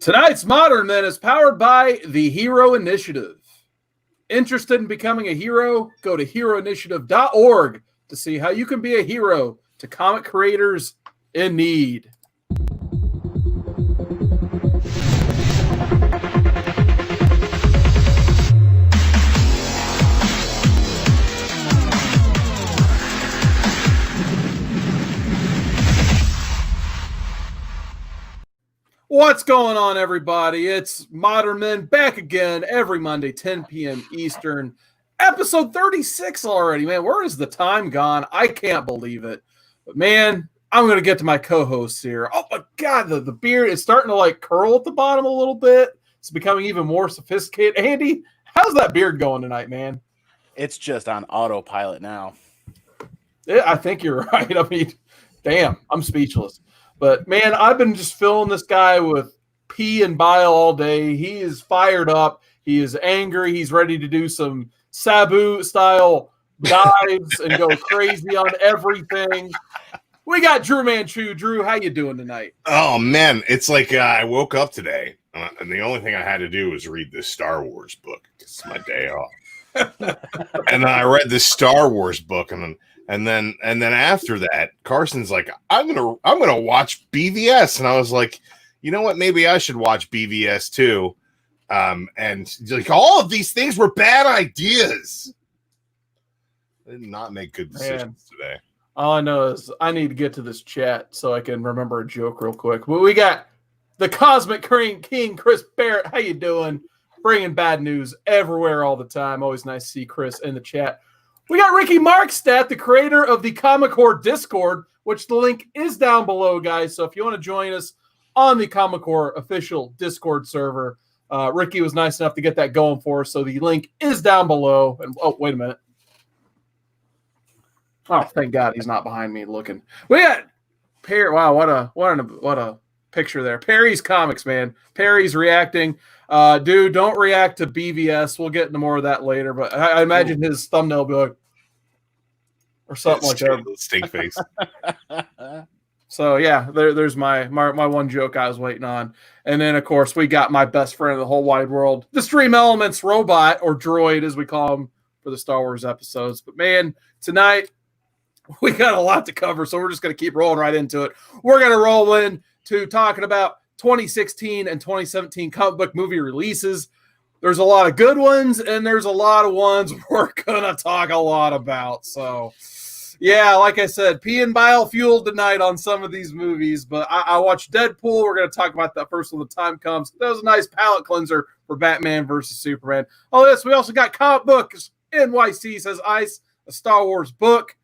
Tonight's Modern Men is powered by the Hero Initiative. Interested in becoming a hero? Go to heroinitiative.org to see how you can be a hero to comic creators in need. What's going on, everybody? It's Modern Men back again every Monday, 10 p.m. Eastern. Episode 36 already, man. Where is the time gone? I can't believe it. But, man, I'm going to get to my co-hosts here. Oh, my God, the beard is starting to, like, curl at the bottom a little bit. It's becoming even more sophisticated. Andy, how's that beard going tonight, man? It's just on autopilot now. Yeah, I think you're right. I mean, damn, I'm speechless. But, man, I've been just filling this guy with pee and bile all day. He is fired up. He is angry. He's ready to do some Sabu-style dives and go crazy on everything. We got DruManchu. Drew, how you doing tonight? Oh, man. It's like I woke up today, and the only thing I had to do was read this Star Wars book. It's my day off. And I read this Star Wars book, and then after that, Carson's like, I'm gonna watch BVS, and I was like, you know what? Maybe I should watch BVS too. And like all of these things were bad ideas. I did not make good decisions today. All I know is I need to get to this chat so I can remember a joke real quick. But we got the Cosmic King, Chris Barrett. How you doing? Bringing bad news everywhere all the time. Always nice to see Chris in the chat. We got Ricky Markstadt, the creator of the Comic Core Discord, which the link is down below, guys. So if you want to join us on the Comic Core official Discord server, Ricky was nice enough to get that going for us. So the link is down below. And oh, wait a minute. Oh, thank God he's not behind me looking. We got Perry. Wow, what a picture there. Perry's Comics, man. Perry's reacting. Dude, don't react to BVS. We'll get into more of that later. But I imagine his thumbnail will be like, or something like that. Stink face. So yeah, there's my one joke I was waiting on. And then of course we got my best friend in the whole wide world, the Stream Elements robot, or droid as we call him for the Star Wars episodes. But man, tonight we got a lot to cover, so we're just gonna keep rolling right into it. We're gonna roll into talking about 2016 and 2017 comic book movie releases. There's a lot of good ones, and there's a lot of ones we're gonna talk a lot about. So yeah, like I said, pee and bile fueled tonight on some of these movies, but I watched Deadpool. We're going to talk about that first when the time comes. That was a nice palate cleanser for Batman versus Superman. Oh, yes, we also got Comic Books NYC, says Ice, a Star Wars book.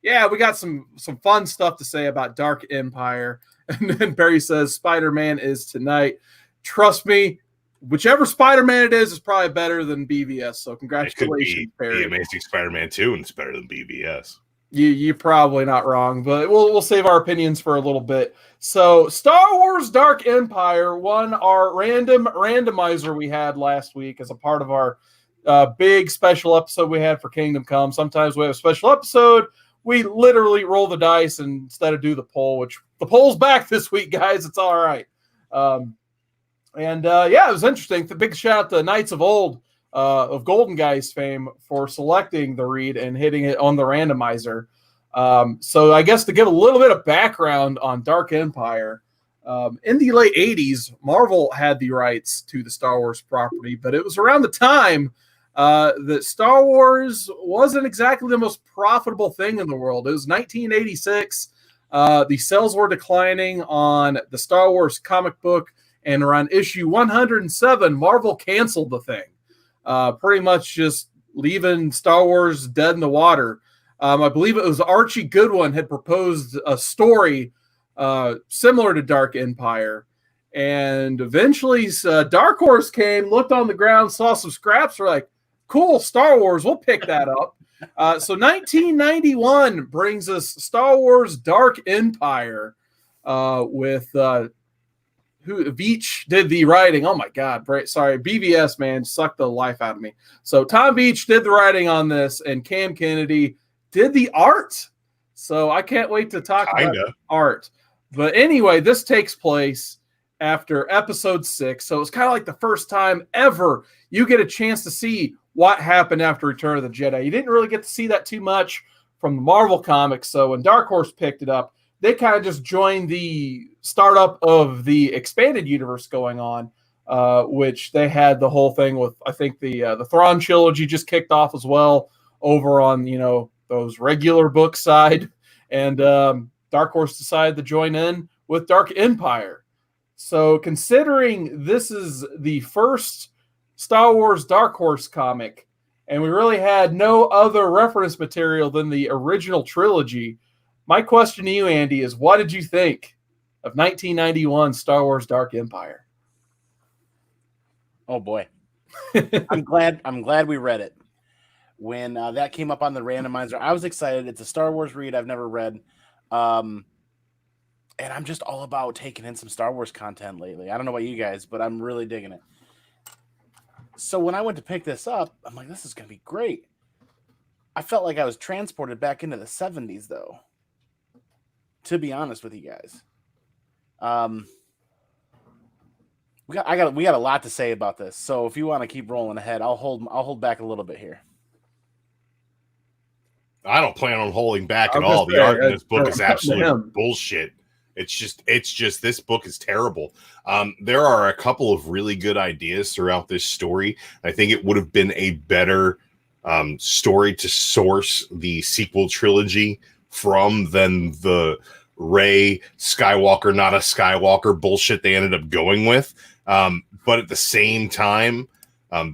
Yeah, we got some fun stuff to say about Dark Empire. And then Barry says Spider-Man is tonight. Trust me, whichever Spider-Man it is probably better than BVS. So congratulations, Barry. The Amazing Spider-Man 2, and it's better than BVS. You're probably not wrong, but we'll save our opinions for a little bit. So Star Wars Dark Empire won our random randomizer we had last week as a part of our big special episode we had for Kingdom Come. Sometimes we have a special episode. We literally roll the dice instead of do the poll, which the poll's back this week, guys. It's all right. Yeah, it was interesting. The big shout out to Knights of Old. Of Golden Guys fame for selecting the read and hitting it on the randomizer. So I guess to give a little bit of background on Dark Empire, in the late 80s, Marvel had the rights to the Star Wars property, but it was around the time that Star Wars wasn't exactly the most profitable thing in the world. It was 1986. The sales were declining on the Star Wars comic book, and around issue 107, Marvel canceled the thing. Pretty much just leaving Star Wars dead in the water. I believe it was Archie Goodwin had proposed a story similar to Dark Empire. And eventually Dark Horse came, looked on the ground, saw some scraps, were like, cool, Star Wars, we'll pick that up. So 1991 brings us Star Wars Dark Empire with who Veach did the writing. Oh my God. Sorry. BVS, man, sucked the life out of me. So Tom Veach did the writing on this, and Cam Kennedy did the art. So I can't wait to talk about art. But anyway, this takes place after episode 6. So it's kind of like the first time ever you get a chance to see what happened after Return of the Jedi. You didn't really get to see that too much from the Marvel comics. So when Dark Horse picked it up, they kind of just joined the startup of the expanded universe going on, which they had the whole thing with, I think the Thrawn trilogy just kicked off as well over on, those regular book side. And Dark Horse decided to join in with Dark Empire. So considering this is the first Star Wars Dark Horse comic, and we really had no other reference material than the original trilogy, my question to you, Andy, is what did you think of 1991 Star Wars Dark Empire? Oh boy. I'm glad we read it. When that came up on the randomizer, I was excited. It's a Star Wars read I've never read. And I'm just all about taking in some Star Wars content lately. I don't know about you guys, but I'm really digging it. So when I went to pick this up, I'm like, this is going to be great. I felt like I was transported back into the 70s, though. To be honest with you guys. We got a lot to say about this. So if you want to keep rolling ahead, I'll hold back a little bit here. I don't plan on holding back at all. The art in this book is absolute bullshit. It's just this book is terrible. There are a couple of really good ideas throughout this story. I think it would have been a better story to source the sequel trilogy from than the Rey Skywalker, not a Skywalker bullshit they ended up going with. But at the same time,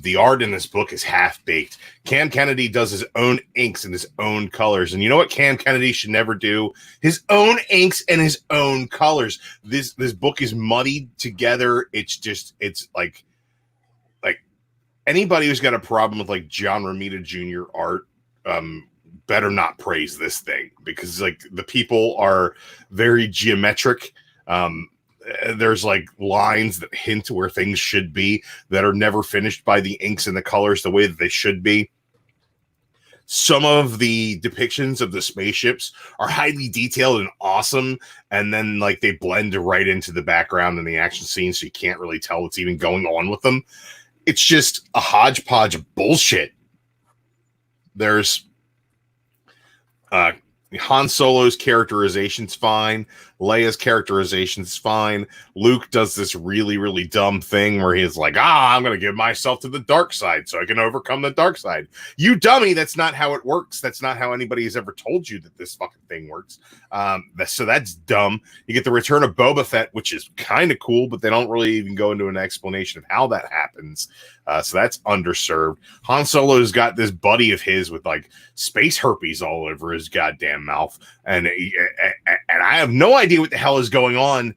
the art in this book is half-baked. Cam Kennedy does his own inks and his own colors. And you know what Cam Kennedy should never do? His own inks and his own colors. This book is muddied together. It's like anybody who's got a problem with like John Romita Jr. art, better not praise this thing, because like the people are very geometric. There's like lines that hint to where things should be that are never finished by the inks and the colors the way that they should be. Some of the depictions of the spaceships are highly detailed and awesome, and then like they blend right into the background and the action scene, so you can't really tell what's even going on with them. It's just a hodgepodge of bullshit. There's Han Solo's characterization's fine. Leia's characterization's fine. Luke does this really, really dumb thing where he's like, I'm going to give myself to the dark side so I can overcome the dark side. You dummy, that's not how it works. That's not how anybody has ever told you that this fucking thing works. So that's dumb. You get the return of Boba Fett, which is kind of cool, but they don't really even go into an explanation of how that happens. So that's underserved. Han Solo's got this buddy of his with like space herpes all over his goddamn mouth. And I have no idea what the hell is going on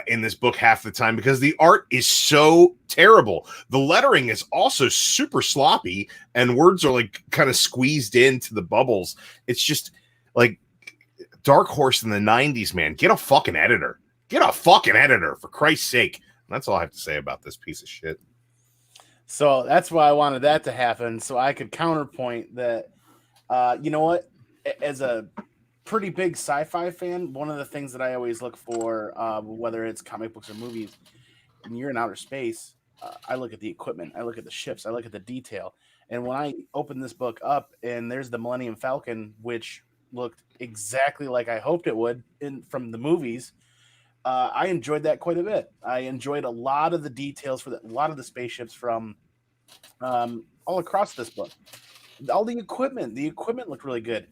in this book half the time, because the art is so terrible. The lettering is also super sloppy, and words are like kind of squeezed into the bubbles. It's just like Dark Horse in the 90s, man. Get a fucking editor. Get a fucking editor, for Christ's sake. And that's all I have to say about this piece of shit. So that's why I wanted that to happen, so I could counterpoint that, you know what, as a pretty big sci-fi fan, one of the things that I always look for, whether it's comic books or movies, when you're in outer space, I look at the equipment, I look at the ships, I look at the detail. And when I open this book up and there's the Millennium Falcon, which looked exactly like I hoped it would from the movies, I enjoyed that quite a bit. I enjoyed a lot of the details for a lot of the spaceships from all across this book. All the equipment looked really good.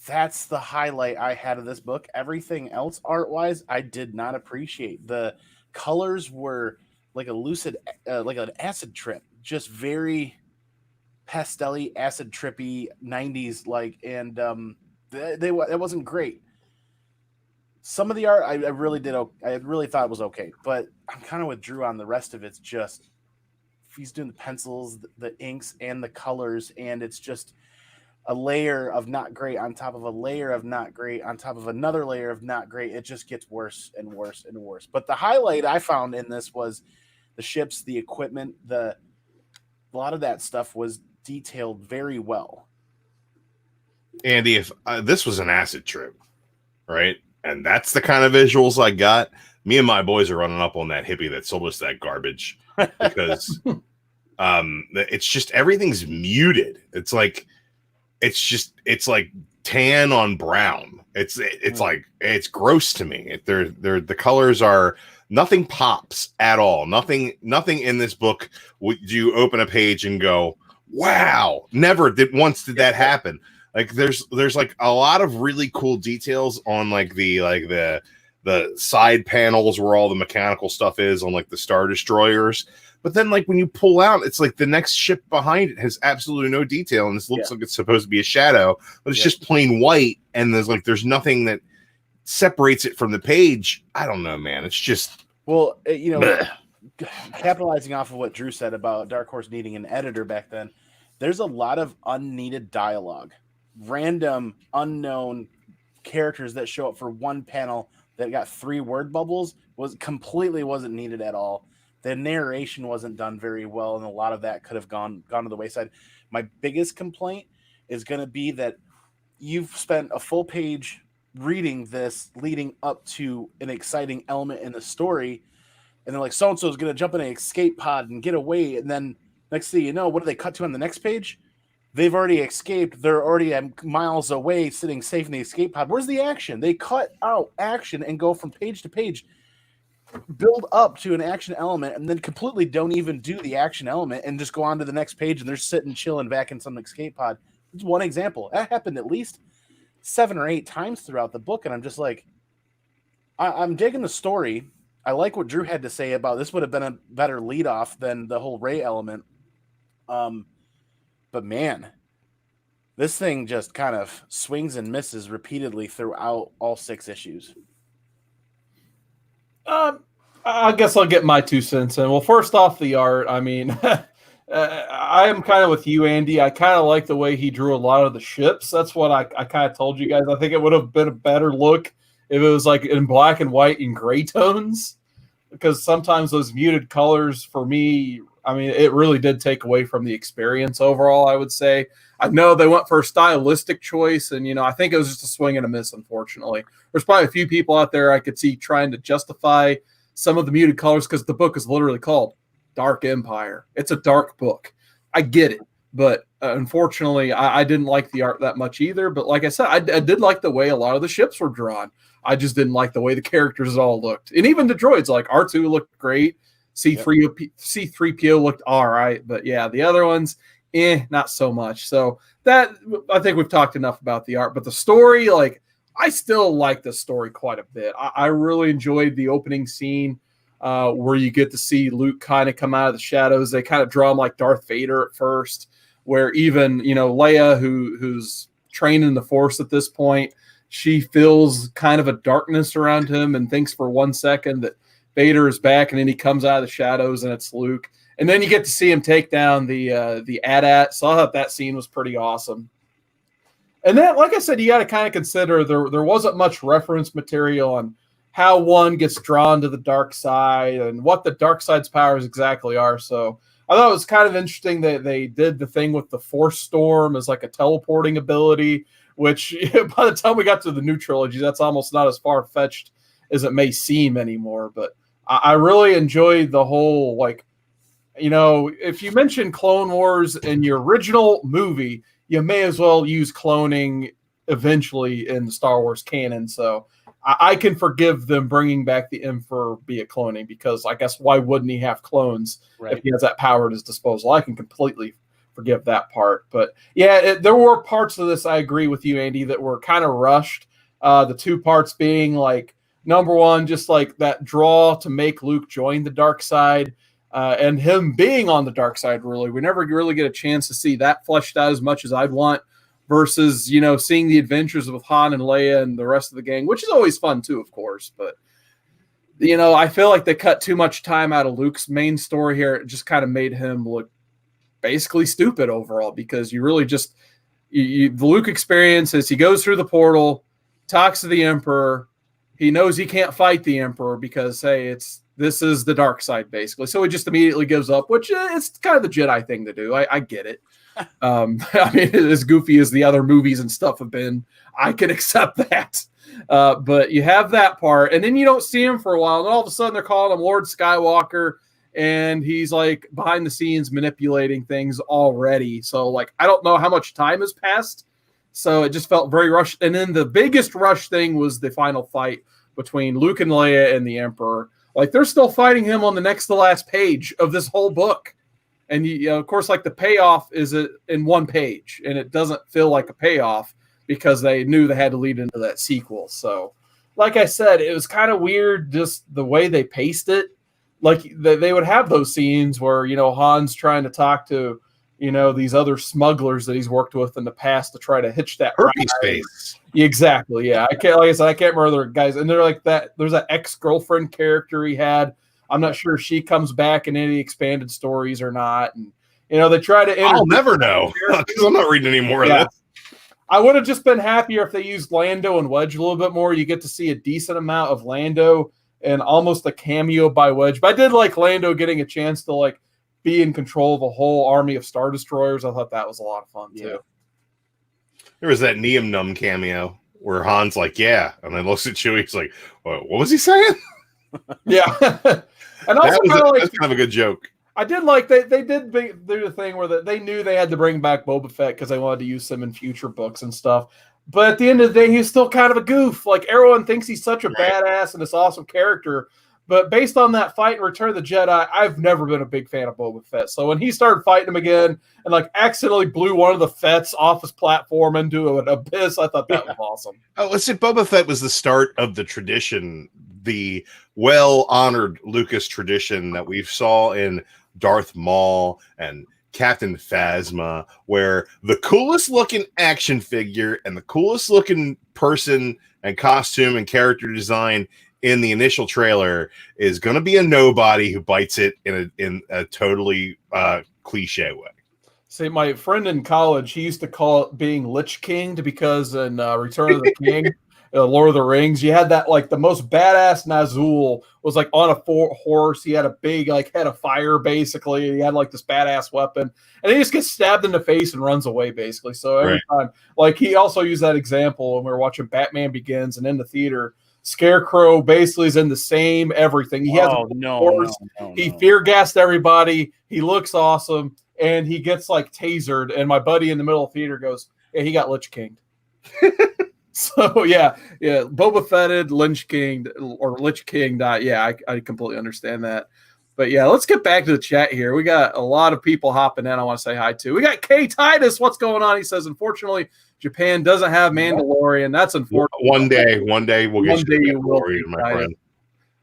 That's the highlight I had of this book. Everything else art-wise, I did not appreciate. The colors were like a lucid, like an acid trip, just very pastel-y, acid trippy 90s like, and it wasn't great. Some of the art I really thought it was okay, but I'm kind of with Drew on the rest of it's just he's doing the pencils, the inks, and the colors, and it's just a layer of not great on top of a layer of not great on top of another layer of not great. It just gets worse and worse and worse. But the highlight I found in this was the ships, the equipment, a lot of that stuff was detailed very well. Andy, if this was an acid trip, right? And that's the kind of visuals I got. Me and my boys are running up on that hippie that sold us that garbage because it's just everything's muted. It's like tan on brown. It's like it's gross to me. They're the colors are nothing pops at all. Nothing in this book would you open a page and go, wow, never did that happen. Like there's like a lot of really cool details on like the side panels where all the mechanical stuff is on like the Star Destroyers. But then like when you pull out, it's like the next ship behind it has absolutely no detail. And this looks like it's supposed to be a shadow, but it's just plain white. And there's nothing that separates it from the page. I don't know, man. It's just, well, capitalizing off of what Drew said about Dark Horse needing an editor back then, there's a lot of unneeded dialogue, random unknown characters that show up for one panel that got 3 word bubbles wasn't needed at all. The narration wasn't done very well, and a lot of that could have gone to the wayside. My biggest complaint is going to be that you've spent a full page reading this leading up to an exciting element in the story, and they're like, so-and-so is going to jump in an escape pod and get away, and then next thing you know, what do they cut to on the next page? They've already escaped. They're already miles away, sitting safe in the escape pod. Where's the action? They cut out action and go from page to page, build up to an action element, and then completely don't even do the action element and just go on to the next page, and they're sitting chilling back in some escape pod. It's one example. That happened at least 7 or 8 times throughout the book, and I'm just like, I'm digging the story. I like what Drew had to say about this would have been a better lead off than the whole Ray element. But man, this thing just kind of swings and misses repeatedly throughout all 6 issues. I guess I'll get my 2 cents in. Well, first off, the art. I mean, I am kind of with you, Andy. I kind of like the way he drew a lot of the ships. That's what I kind of told you guys. I think it would have been a better look if it was like in black and white and gray tones, because sometimes those muted colors for me, I mean, it really did take away from the experience overall, I would say. I know they went for a stylistic choice, and, I think it was just a swing and a miss, unfortunately. There's probably a few people out there I could see trying to justify some of the muted colors because the book is literally called Dark Empire. It's a dark book. I get it, but unfortunately, I didn't like the art that much either. But like I said, I did like the way a lot of the ships were drawn. I just didn't like the way the characters all looked. And even the droids, like R2 looked great. C3PO looked all right. But yeah, the other ones, not so much. So that, I think we've talked enough about the art. But the story, like, I still like the story quite a bit. I really enjoyed the opening scene where you get to see Luke kind of come out of the shadows. They kind of draw him like Darth Vader at first, where even, Leia, who's trained in the Force at this point, she feels kind of a darkness around him and thinks for 1 second that Vader is back, and then he comes out of the shadows and it's Luke. And then you get to see him take down the AT-AT. So I thought that scene was pretty awesome. And then, like I said, you got to kind of consider there wasn't much reference material on how one gets drawn to the dark side and what the dark side's powers exactly are. So I thought it was kind of interesting that they did the thing with the Force Storm as like a teleporting ability, which by the time we got to the new trilogy, that's almost not as far-fetched as it may seem anymore. But I really enjoyed the whole, like, if you mention Clone Wars in your original movie, you may as well use cloning eventually in the Star Wars canon. So I can forgive them bringing back the Emperor via cloning, because I guess why wouldn't he have clones if he has that power at his disposal? I can completely forgive that part. But yeah, there were parts of this, I agree with you, Andy, that were kind of rushed. The 2 parts being, like, number one, just like that draw to make Luke join the dark side. And him being on the dark side, really. We never really get a chance to see that fleshed out as much as I'd want, versus, seeing the adventures with Han and Leia and the rest of the gang, which is always fun too, of course. But, I feel like they cut too much time out of Luke's main story here. It just kind of made him look basically stupid overall, because you really just, the Luke experience is he goes through the portal, talks to the Emperor. He knows he can't fight the Emperor because, hey, this is the dark side, basically. So he just immediately gives up, which it's kind of the Jedi thing to do. I get it. I mean, as goofy as the other movies and stuff have been, I can accept that. But you have that part, and then you don't see him for a while, and all of a sudden they're calling him Lord Skywalker, and he's like behind the scenes manipulating things already. So like, I don't know how much time has passed. So it just felt very rushed. And then the biggest rush thing was the final fight between Luke and Leia and the Emperor. Like, they're still fighting him on the next to last page of this whole book. And, you know, of course, like, the payoff is in one page, and it doesn't feel like a payoff because they knew they had to lead into that sequel. So, like I said, it was kind of weird just the way they paced it. Like, they would have those scenes where, you know, Han's trying to talk to, you know, these other smugglers that he's worked with in the past to try to hitch that herpes face. Exactly. Yeah. I can't, like I said, I can't remember the guys. And they're like that. There's that ex-girlfriend character he had. I'm not sure if she comes back in any expanded stories or not. And, you know, they try to. I'll never know because I'm not reading any more of this. I would have just been happier if they used Lando and Wedge a little bit more. You get to see a decent amount of Lando and almost a cameo by Wedge. But I did like Lando getting a chance to, like, be in control of a whole army of Star Destroyers. I thought that was a lot of fun, too. There was that Neum Num cameo where Han's like, yeah. And then looks at Chewie. He's like, what was he saying? Yeah. And also, that's kind of a good joke. I did like they did do the thing where they knew they had to bring back Boba Fett because they wanted to use him in future books and stuff. But at the end of the day, he's still kind of a goof. Like, everyone thinks he's such a badass and this awesome character. But based on that fight in Return of the Jedi, I've never been a big fan of Boba Fett. So when he started fighting him again and, like, accidentally blew one of the Fetts off his platform into an abyss, I thought that was awesome. Oh, listen, Boba Fett was the start of the tradition, the well-honored Lucas tradition that we saw in Darth Maul and Captain Phasma, where the coolest-looking action figure and the coolest-looking person and costume and character design in the initial trailer is going to be a nobody who bites it in a totally cliche way. See, my friend in college, he used to call it being Lich Kinged because in Return of the King, Lord of the Rings, you had that, like, the most badass Nazul was, like, on a horse. He had a big, like, head of fire, basically. He had, like, this badass weapon. And he just gets stabbed in the face and runs away, basically. So every time, like, he also used that example when we were watching Batman Begins and in the theater. Scarecrow basically is in the same everything. He has he fear gassed everybody. He looks awesome, and he gets, like, tasered. And my buddy in the middle of the theater goes, "Yeah, he got Lich Kinged." So yeah, Boba Fetted, Lich Kinged, or Lich Kinged. Yeah, I completely understand that. But yeah, let's get back to the chat here. We got a lot of people hopping in. I want to say hi to. We got K Titus. What's going on? He says, unfortunately, Japan doesn't have Mandalorian. That's unfortunate. One day we'll get Mandalorian, my friend.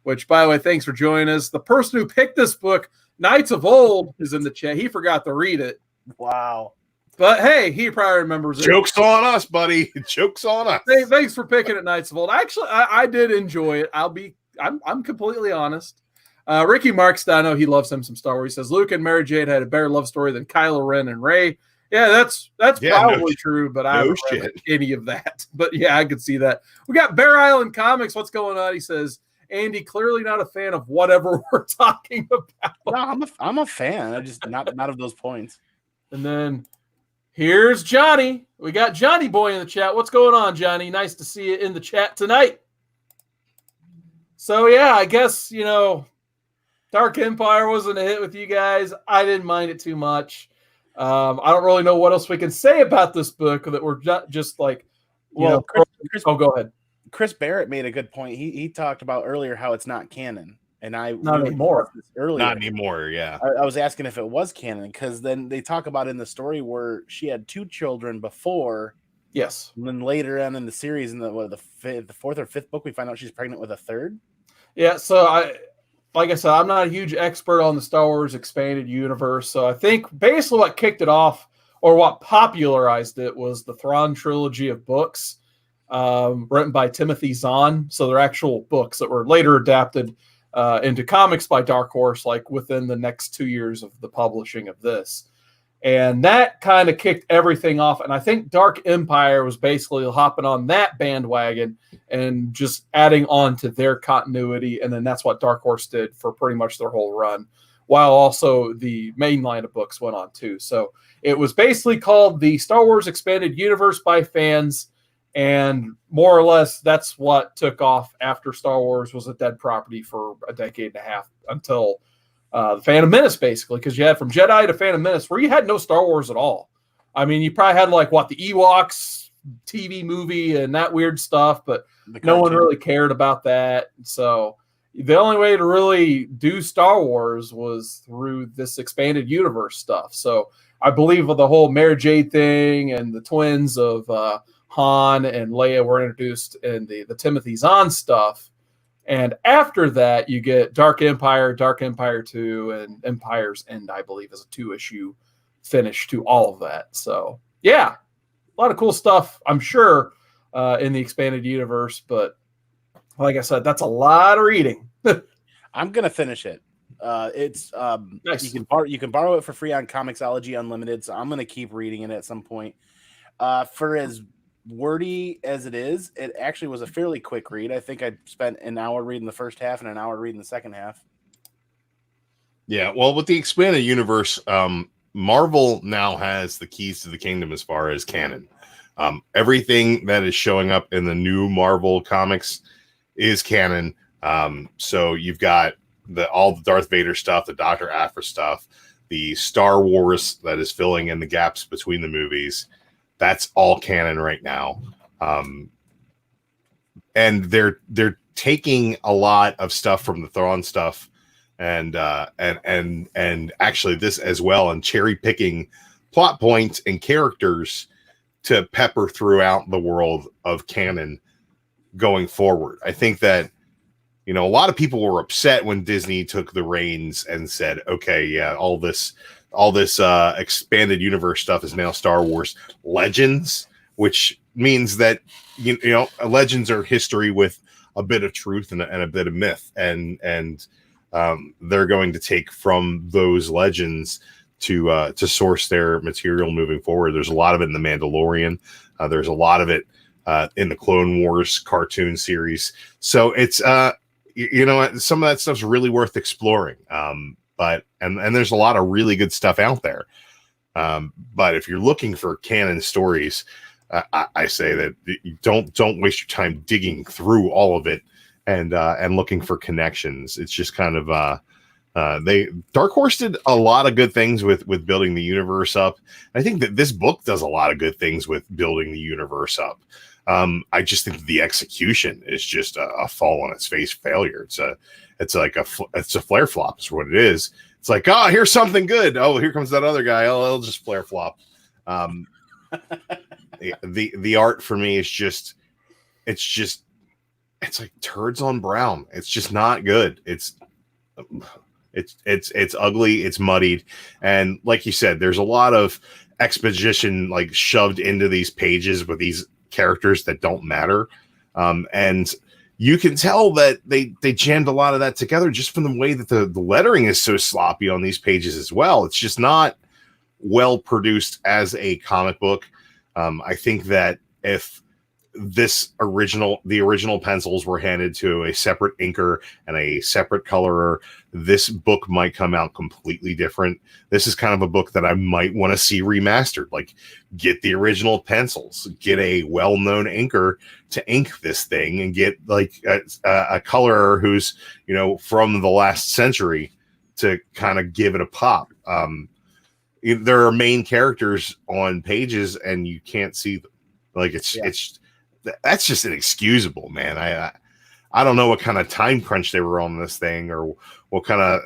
Which, by the way, thanks for joining us. The person who picked this book, Knights of Old, is in the chat. He forgot to read it. Wow. But hey, he probably remembers it. Joke's on us, buddy. Joke's on us. Hey, thanks for picking it, Knights of Old. Actually, I did enjoy it. I'm completely honest. Ricky Marks, I know he loves him some Star Wars. He says Luke and Mary Jade had a better love story than Kylo Ren and Rey. Yeah, that's probably true, but I don't know any of that. But yeah, I could see that. We got Bear Island Comics. What's going on? He says, Andy, clearly not a fan of whatever we're talking about. No, I'm a fan. I'm just not of those points. And then here's Johnny. We got Johnny Boy in the chat. What's going on, Johnny? Nice to see you in the chat tonight. So yeah, I guess, you know, Dark Empire wasn't a hit with you guys. I didn't mind it too much. I don't really know what else we can say about this book that we're just like, Chris, go ahead. Chris Barrett made a good point. He talked about earlier how it's not canon, and not anymore. Not anymore. Yeah, I was asking if it was canon because then they talk about in the story where she had 2 children before. Yes, and then later on in the series, in the 4th or 5th book, we find out she's pregnant with a 3rd. Yeah, so like I said, I'm not a huge expert on the Star Wars expanded universe, so I think basically what kicked it off or what popularized it was the Thrawn trilogy of books written by Timothy Zahn. So they're actual books that were later adapted into comics by Dark Horse, like within the next 2 years of the publishing of this. And that kind of kicked everything off. And I think Dark Empire was basically hopping on that bandwagon and just adding on to their continuity. And then that's what Dark Horse did for pretty much their whole run, while also the main line of books went on too. So it was basically called the Star Wars Expanded Universe by fans, and more or less that's what took off after Star Wars was a dead property for a decade and a half until the Phantom Menace, basically, because you had from Jedi to Phantom Menace where you had no Star Wars at all. I mean, you probably had like the Ewoks TV movie and that weird stuff, but no one really cared about that. So the only way to really do Star Wars was through this expanded universe stuff. So I believe the whole Mary Jade thing and the twins of Han and Leia were introduced in the Timothy Zahn stuff. And after that, you get Dark Empire 2, and Empire's End, I believe, is a 2-issue finish to all of that. So, yeah, a lot of cool stuff, I'm sure, in the expanded universe. But like I said, that's a lot of reading. I'm going to finish it. It's nice. You can borrow it for free on Comixology Unlimited, so I'm going to keep reading it at some point. For as wordy as it is, it actually was a fairly quick read. I think I spent an hour reading the first half and an hour reading the second half. Yeah, well, with the expanded universe, Marvel now has the keys to the kingdom as far as canon. Everything that is showing up in the new Marvel comics is canon. So you've got all the Darth Vader stuff, the Dr. Aphra stuff, the Star Wars that is filling in the gaps between the movies. That's all canon right now. And they're taking a lot of stuff from the Thrawn stuff and actually this as well, and cherry picking plot points and characters to pepper throughout the world of canon going forward. I think that, a lot of people were upset when Disney took the reins and said, okay, yeah, all this expanded universe stuff is now Star Wars Legends, which means that legends are history with a bit of truth and a bit of myth, and they're going to take from those legends to source their material moving forward. There's a lot of it in the Mandalorian. There's a lot of it in the Clone Wars cartoon series. So it's some of that stuff's really worth exploring. But there's a lot of really good stuff out there. But if you're looking for canon stories, I say that don't waste your time digging through all of it and looking for connections. It's just kind of Dark Horse did a lot of good things with building the universe up. I think that this book does a lot of good things with building the universe up. I just think the execution is just a fall on its face failure. It's a flare flop is what it is. It's like, here's something good. Oh, here comes that other guy. Oh, it'll just flare flop. The art for me is just it's like turds on brown. It's just not good. It's ugly. It's muddied. And like you said, there's a lot of exposition like shoved into these pages with these characters that don't matter. And you can tell that they jammed a lot of that together just from the way that the lettering is so sloppy on these pages as well. It's just not well produced as a comic book. I think that if the original pencils were handed to a separate inker and a separate colorer, this book might come out completely different. This is kind of a book that I might want to see remastered. Like, get the original pencils, get a well-known inker to ink this thing, and get like a colorer who's from the last century to kind of give it a pop. There are main characters on pages and you can't see them. Like that's just inexcusable, man. I don't know what kind of time crunch they were on this thing, or what kind of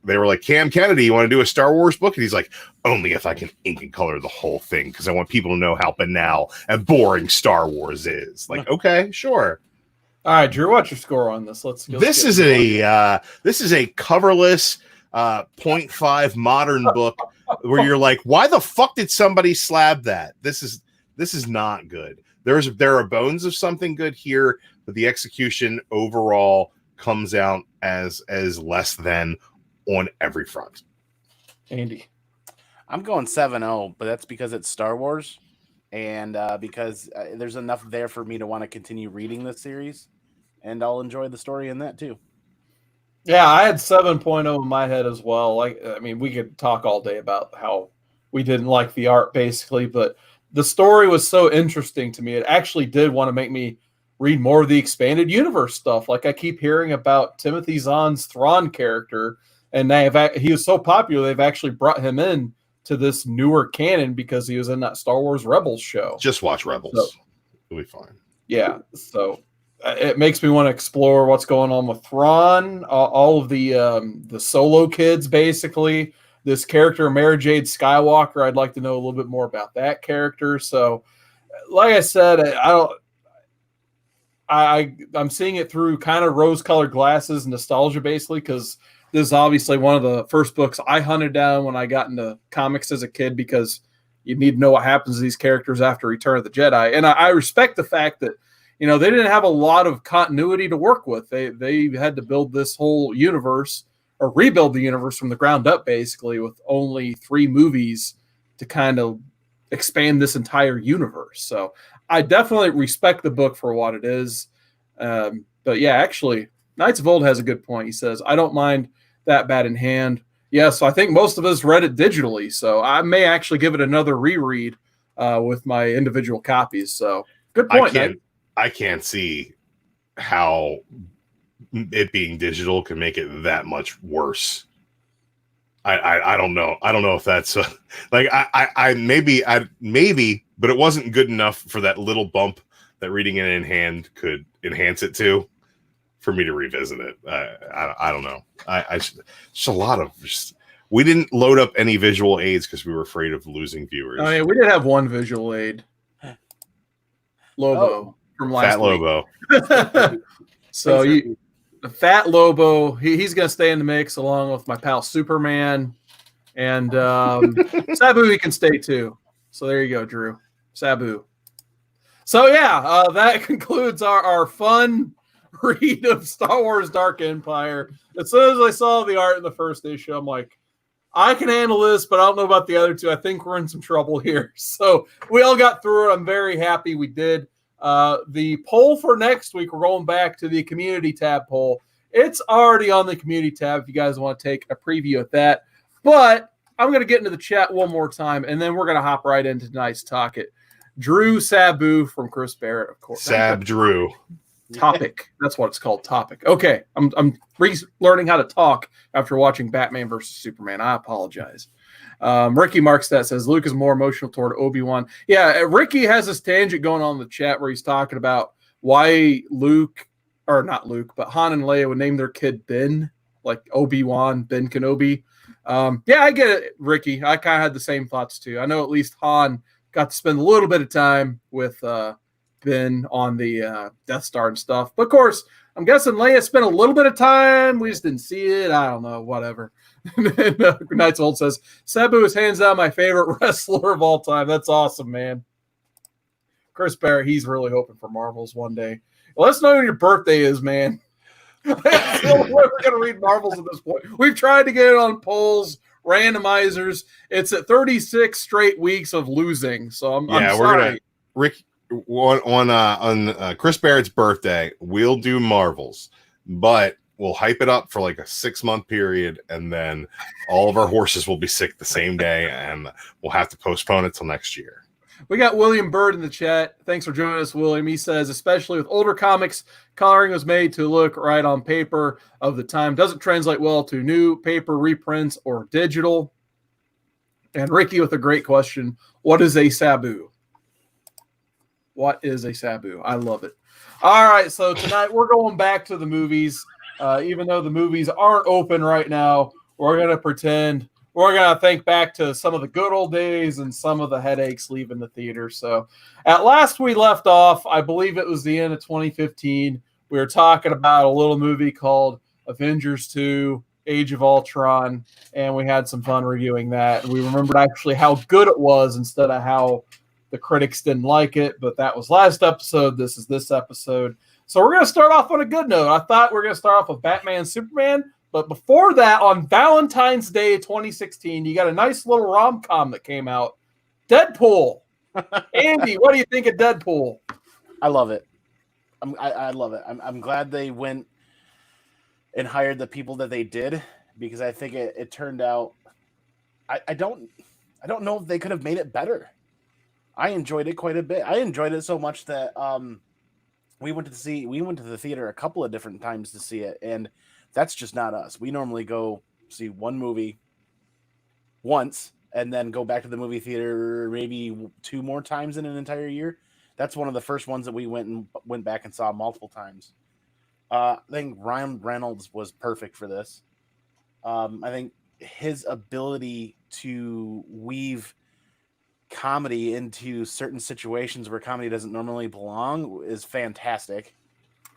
they were like, Cam Kennedy, you want to do a Star Wars book? And he's like, only if I can ink and color the whole thing, because I want people to know how banal and boring Star Wars is. Like, okay, sure. All right, Drew, what's your score on this? This is a coverless 0.5 modern book where you're like, why the fuck did somebody slab that? This is not good. There are bones of something good here, but the execution overall comes out as less than on every front. Andy, I'm going 7-0, but that's because it's Star Wars, and because there's enough there for me to want to continue reading this series, and I'll enjoy the story in that too. Yeah, I had 7.0 in my head as well. Like, I mean, we could talk all day about how we didn't like the art, basically, but the story was so interesting to me. It actually did want to make me read more of the expanded universe stuff. Like, I keep hearing about Timothy Zahn's Thrawn character, and he was so popular they've actually brought him in to this newer canon because he was in that Star Wars Rebels show. Just watch Rebels; So, it'll be fine. yeah, so it makes me want to explore what's going on with Thrawn, all of the Solo kids, basically. This character, Mara Jade Skywalker, I'd like to know a little bit more about that character. So, like I said, I'm seeing it through kind of rose-colored glasses, nostalgia, basically, because this is obviously one of the first books I hunted down when I got into comics as a kid, because you need to know what happens to these characters after Return of the Jedi. And I respect the fact that, you know, they didn't have a lot of continuity to work with. They had to build this whole universe, or rebuild the universe from the ground up, basically, with only 3 movies to kind of expand this entire universe. So I definitely respect the book for what it is. But yeah, actually, Knights of Old has a good point. He says, I don't mind that bad in hand. Yeah, so I think most of us read it digitally, so I may actually give it another reread with my individual copies. So good point, I can't see how it being digital can make it that much worse. I don't know. I don't know if that's like maybe, but it wasn't good enough for that little bump that reading it in hand could enhance it to, for me to revisit it. I don't know. Just a lot of we didn't load up any visual aids because we were afraid of losing viewers. I mean, we did have one visual aid, Lobo from last Fat week. Lobo. So the Fat Lobo, he's going to stay in the mix along with my pal Superman, and Sabu. He can stay too. So there you go, Drew. Sabu. So yeah, that concludes our fun read of Star Wars Dark Empire. As soon as I saw the art in the first issue, I'm like, I can handle this, but I don't know about the other two. I think we're in some trouble here. So we all got through it. I'm very happy we did. The poll for next week, we're going back to the community tab poll. It's already on the community tab if you guys want to take a preview of that. But I'm going to get into the chat one more time, and then we're going to hop right into tonight's Talk It. Drew Sabu from Chris Barrett, of course. Sab Drew. Topic. That's what it's called. Topic. Okay. I'm learning how to talk after watching Batman versus Superman. I apologize. Ricky Markstead says Luke is more emotional toward Obi-Wan. Yeah, Ricky has this tangent going on in the chat where he's talking about why not Luke, but Han and Leia would name their kid Ben, like Obi-Wan, Ben Kenobi. Yeah, I get it, Ricky. I kind of had the same thoughts too. I know at least Han got to spend a little bit of time with Ben on the Death Star and stuff. But of course, I'm guessing Leia spent a little bit of time. We just didn't see it. I don't know, whatever. Knights Old says, Sabu is hands down my favorite wrestler of all time. That's awesome, man. Chris Barrett, he's really hoping for Marvels one day. Well, let us know when your birthday is, man. That's the only way we're going to read Marvels at this point. We've tried to get it on polls, randomizers. It's at 36 straight weeks of losing. So I'm sorry. Rick, on Chris Barrett's birthday, we'll do Marvels, but we'll hype it up for like a 6-month period, and then all of our horses will be sick the same day, and we'll have to postpone it till next year. We got William Bird in the chat. Thanks for joining us, William. He says, especially with older comics, coloring was made to look right on paper of the time. Doesn't translate well to new paper reprints or digital. And Ricky with a great question. What is a Sabu? What is a Sabu? I love it. All right, so tonight we're going back to the movies. Even though the movies aren't open right now, we're going to pretend we're going to think back to some of the good old days and some of the headaches leaving the theater. So at last we left off, I believe it was the end of 2015. We were talking about a little movie called Avengers 2, Age of Ultron, and we had some fun reviewing that. And we remembered actually how good it was instead of how the critics didn't like it. But that was last episode. This is this episode. So we're going to start off on a good note. I thought we were going to start off with Batman, Superman. But before that, on Valentine's Day 2016, you got a nice little rom-com that came out. Deadpool. Andy, what do you think of Deadpool? I love it. I love it. I'm glad they went and hired the people that they did, because I think it turned out. I don't know if they could have made it better. I enjoyed it quite a bit. I enjoyed it so much that we went to the theater a couple of different times to see it, and that's just not us. We normally go see one movie once and then go back to the movie theater maybe 2 more times in an entire year. That's one of the first ones that we went back and saw multiple times. I think Ryan Reynolds was perfect for this. I think his ability to weave comedy into certain situations where comedy doesn't normally belong is fantastic.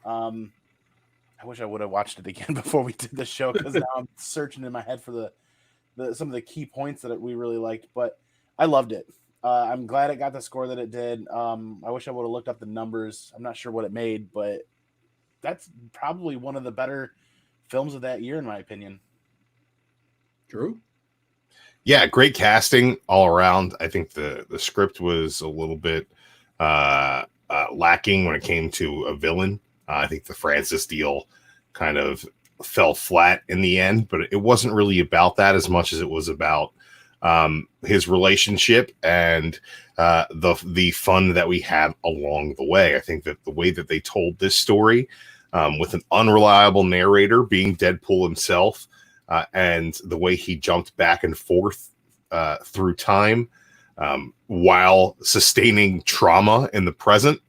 I wish I would have watched it again before we did the show, because now I'm searching in my head for some of the key points that we really liked, but I loved it. I'm glad it got the score that it did. I wish I would have looked up the numbers. I'm not sure what it made, but that's probably one of the better films of that year, in my opinion. Drew? Yeah, great casting all around. I think the script was a little bit lacking when it came to a villain. I think the Francis deal kind of fell flat in the end, but it wasn't really about that as much as it was about his relationship and the fun that we had along the way. I think that the way that they told this story, with an unreliable narrator being Deadpool himself, and the way he jumped back and forth through time while sustaining trauma in the present,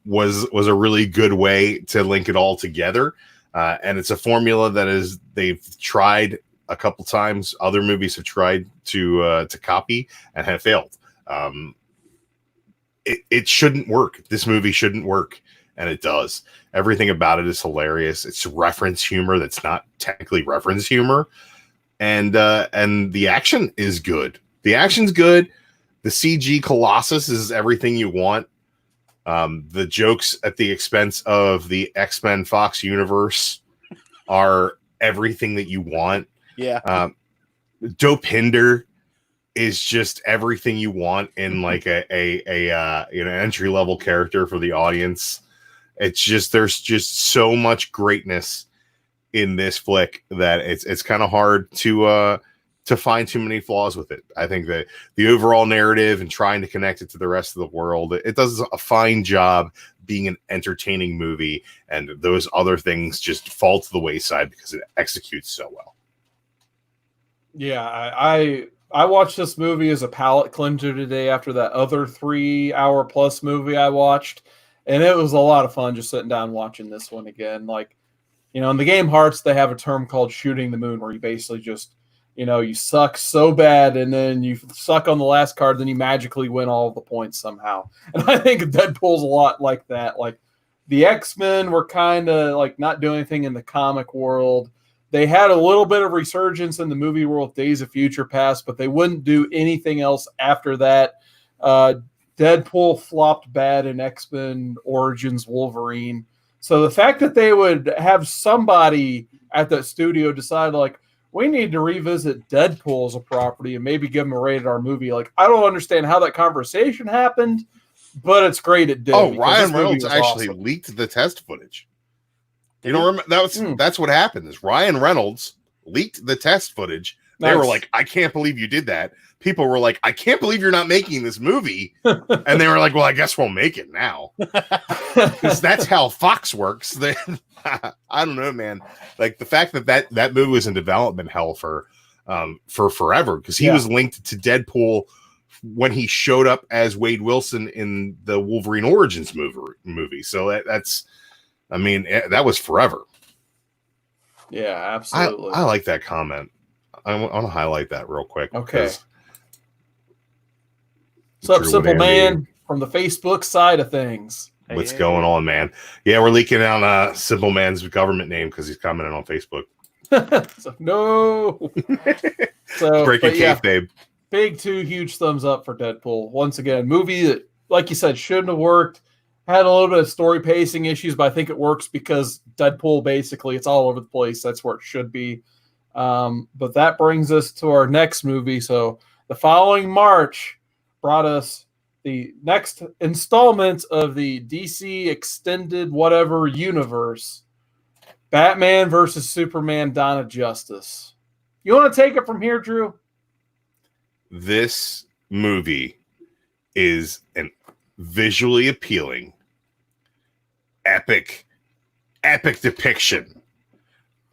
was a really good way to link it all together. And it's a formula that they've tried a couple times. Other movies have tried to copy and have failed. It shouldn't work. This movie shouldn't work, and it does. Everything about it is hilarious. It's reference humor that's not technically reference humor, and the action is good. The action's good. The CG Colossus is everything you want. The jokes at the expense of the X-Men Fox universe are everything that you want. Yeah. Dope Hinder is just everything you want in like a entry level character for the audience. It's just, there's just so much greatness in this flick that it's kind of hard to find too many flaws with it. I think that the overall narrative and trying to connect it to the rest of the world, it does a fine job being an entertaining movie, and those other things just fall to the wayside because it executes so well. Yeah, I watched this movie as a palate cleanser today after that other 3-hour plus movie I watched, and it was a lot of fun just sitting down watching this one again. Like, you know, in the game Hearts, they have a term called shooting the moon, where you basically just, you know, you suck so bad, and then you suck on the last card, then you magically win all the points somehow. And I think Deadpool's a lot like that. Like, the X-Men were kind of like not doing anything in the comic world. They had a little bit of resurgence in the movie world with Days of Future Past, but they wouldn't do anything else after that. Deadpool flopped bad in X-Men Origins Wolverine. So the fact that they would have somebody at that studio decide, like, we need to revisit Deadpool as a property and maybe give him a rated R movie. Like, I don't understand how that conversation happened, but it's great it did. Oh, Ryan Reynolds actually leaked the test footage. You don't remember? That's what happened. Is Ryan Reynolds leaked the test footage. They were like, I can't believe you did that. People were like, I can't believe you're not making this movie. And they were like, well, I guess we'll make it now. Because that's how Fox works. I don't know, man. Like, the fact that movie was in development hell for forever, because he was linked to Deadpool when he showed up as Wade Wilson in the Wolverine Origins movie. So that's, I mean, that was forever. Yeah, absolutely. I like that comment. I want to highlight that real quick. Okay. What's up, Simple Man, from the Facebook side of things? What's going on, man? Yeah, we're leaking out Simple Man's government name because he's commenting on Facebook. So, no. So breaking kayfabe. Big 2 huge thumbs up for Deadpool. Once again, movie that, like you said, shouldn't have worked. Had a little bit of story pacing issues, but I think it works because Deadpool, basically, it's all over the place. That's where it should be. But that brings us to our next movie. So the following March brought us the next installment of the DC Extended Whatever universe. Batman versus Superman, Dawn of Justice. You want to take it from here, Drew? This movie is an visually appealing, epic depiction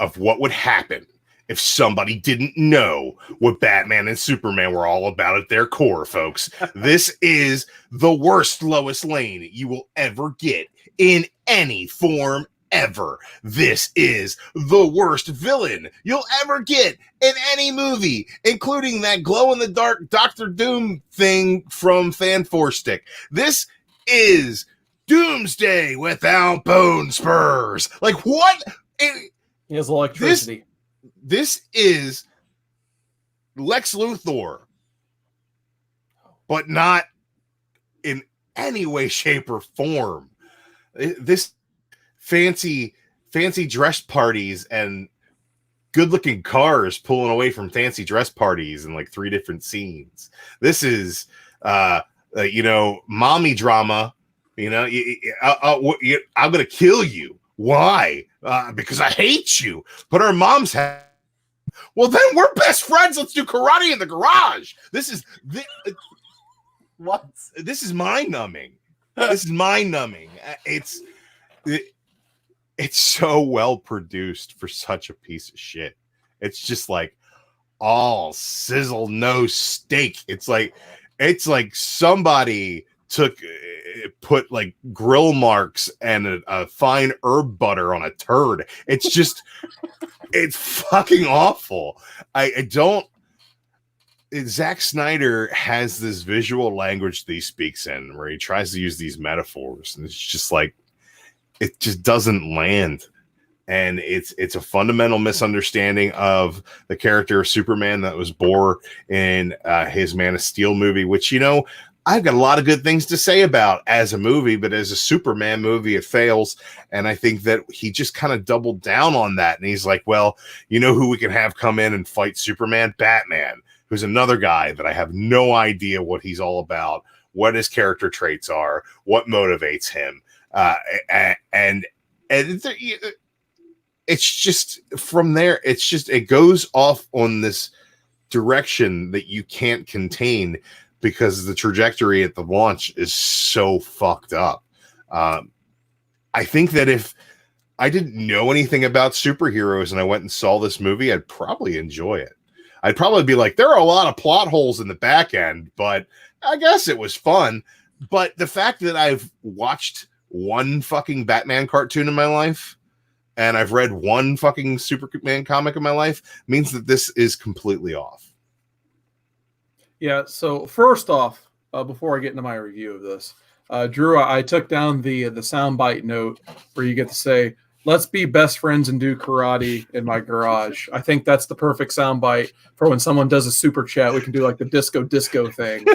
of what would happen if somebody didn't know what Batman and Superman were all about at their core, folks. This is the worst Lois Lane you will ever get in any form ever. This is the worst villain you'll ever get in any movie, including that glow-in-the-dark Doctor Doom thing from Fan Four Stick. This is Doomsday without bone spurs. Like, what? He has electricity. This is Lex Luthor, but not in any way, shape, or form. This fancy dress parties and good-looking cars pulling away from fancy dress parties in like 3 different scenes. This is, mommy drama. I'm gonna kill you. Why? Because I hate you. But our moms have. Well, then we're best friends. Let's do karate in the garage. This is What? This is mind-numbing. This is mind-numbing. It's so well produced for such a piece of shit. It's just like all sizzle, no steak. It's like somebody put like grill marks and a fine herb butter on a turd. It's just it's fucking awful. I don't. Zack Snyder has this visual language that he speaks in where he tries to use these metaphors, and it's just like it just doesn't land. And it's a fundamental misunderstanding of the character of Superman that was born in his Man of Steel movie, which, I've got a lot of good things to say about as a movie, but as a Superman movie, it fails. And I think that he just kind of doubled down on that. And he's like, well, you know who we can have come in and fight Superman? Batman, who's another guy that I have no idea what he's all about, what his character traits are, what motivates him. And it's just from there, it goes off on this direction that you can't contain because the trajectory at the launch is so fucked up. I think that if I didn't know anything about superheroes and I went and saw this movie, I'd probably enjoy it. I'd probably be like, there are a lot of plot holes in the back end, but I guess it was fun. But the fact that I've watched one fucking Batman cartoon in my life and I've read one fucking Superman comic in my life means that this is completely off. Yeah, so first off, before I get into my review of this, Drew, I took down the soundbite note where you get to say, let's be best friends and do karate in my garage. I think that's the perfect soundbite for when someone does a super chat. We can do like the disco thing.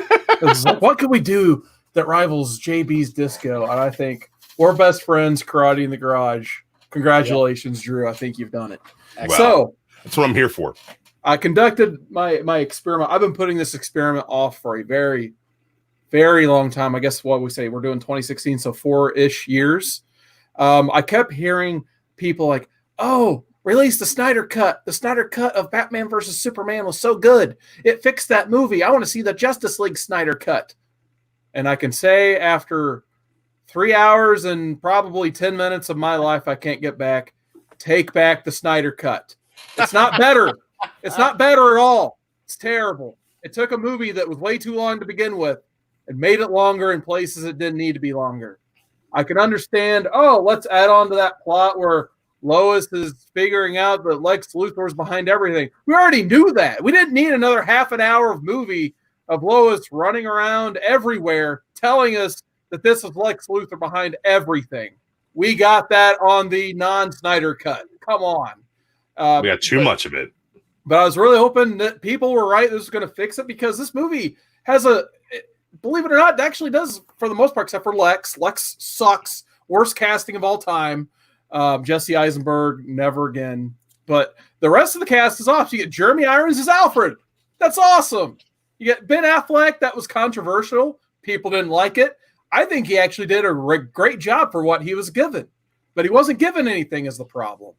Like, what could we do that rivals JB's disco? And I think we're best friends, karate in the garage. Congratulations, Drew. I think you've done it. Well, so that's what I'm here for. I conducted my experiment. I've been putting this experiment off for a very, very long time. I guess what we say, we're doing 2016, so 4-ish years. I kept hearing people like, oh, release the Snyder Cut. The Snyder Cut of Batman versus Superman was so good. It fixed that movie. I want to see the Justice League Snyder Cut. And I can say after 3 hours and probably 10 minutes of my life I can't get back, take back the Snyder Cut. It's not better. It's not better at all. It's terrible. It took a movie that was way too long to begin with and made it longer in places it didn't need to be longer. I can understand, let's add on to that plot where Lois is figuring out that Lex Luthor's behind everything. We already knew that. We didn't need another half an hour of movie of Lois running around everywhere telling us that this is Lex Luthor behind everything. We got that on the non-Snyder Cut. Come on. We got too much of it. But I was really hoping that people were right. This was going to fix it because this movie has believe it or not, it actually does for the most part, except for Lex. Lex sucks. Worst casting of all time. Jesse Eisenberg, never again. But the rest of the cast is off. You get Jeremy Irons as Alfred. That's awesome. You get Ben Affleck. That was controversial. People didn't like it. I think he actually did a great job for what he was given. But he wasn't given anything is the problem.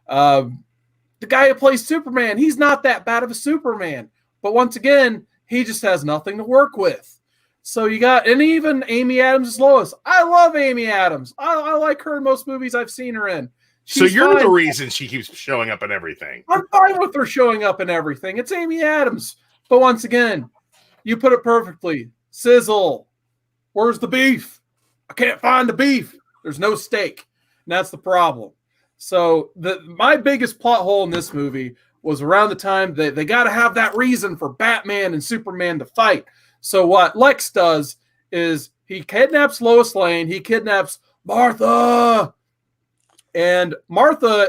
The guy who plays Superman, he's not that bad of a Superman. But once again, he just has nothing to work with. So you got, and even Amy Adams is Lois. I love Amy Adams. I like her in most movies I've seen her in. So you're the reason she keeps showing up in everything. I'm fine with her showing up in everything. It's Amy Adams. But once again, you put it perfectly. Sizzle. Where's the beef? I can't find the beef. There's no steak. And that's the problem. So my biggest plot hole in this movie was around the time that they got to have that reason for Batman and Superman to fight. So what Lex does is he kidnaps Lois Lane. He kidnaps Martha. And Martha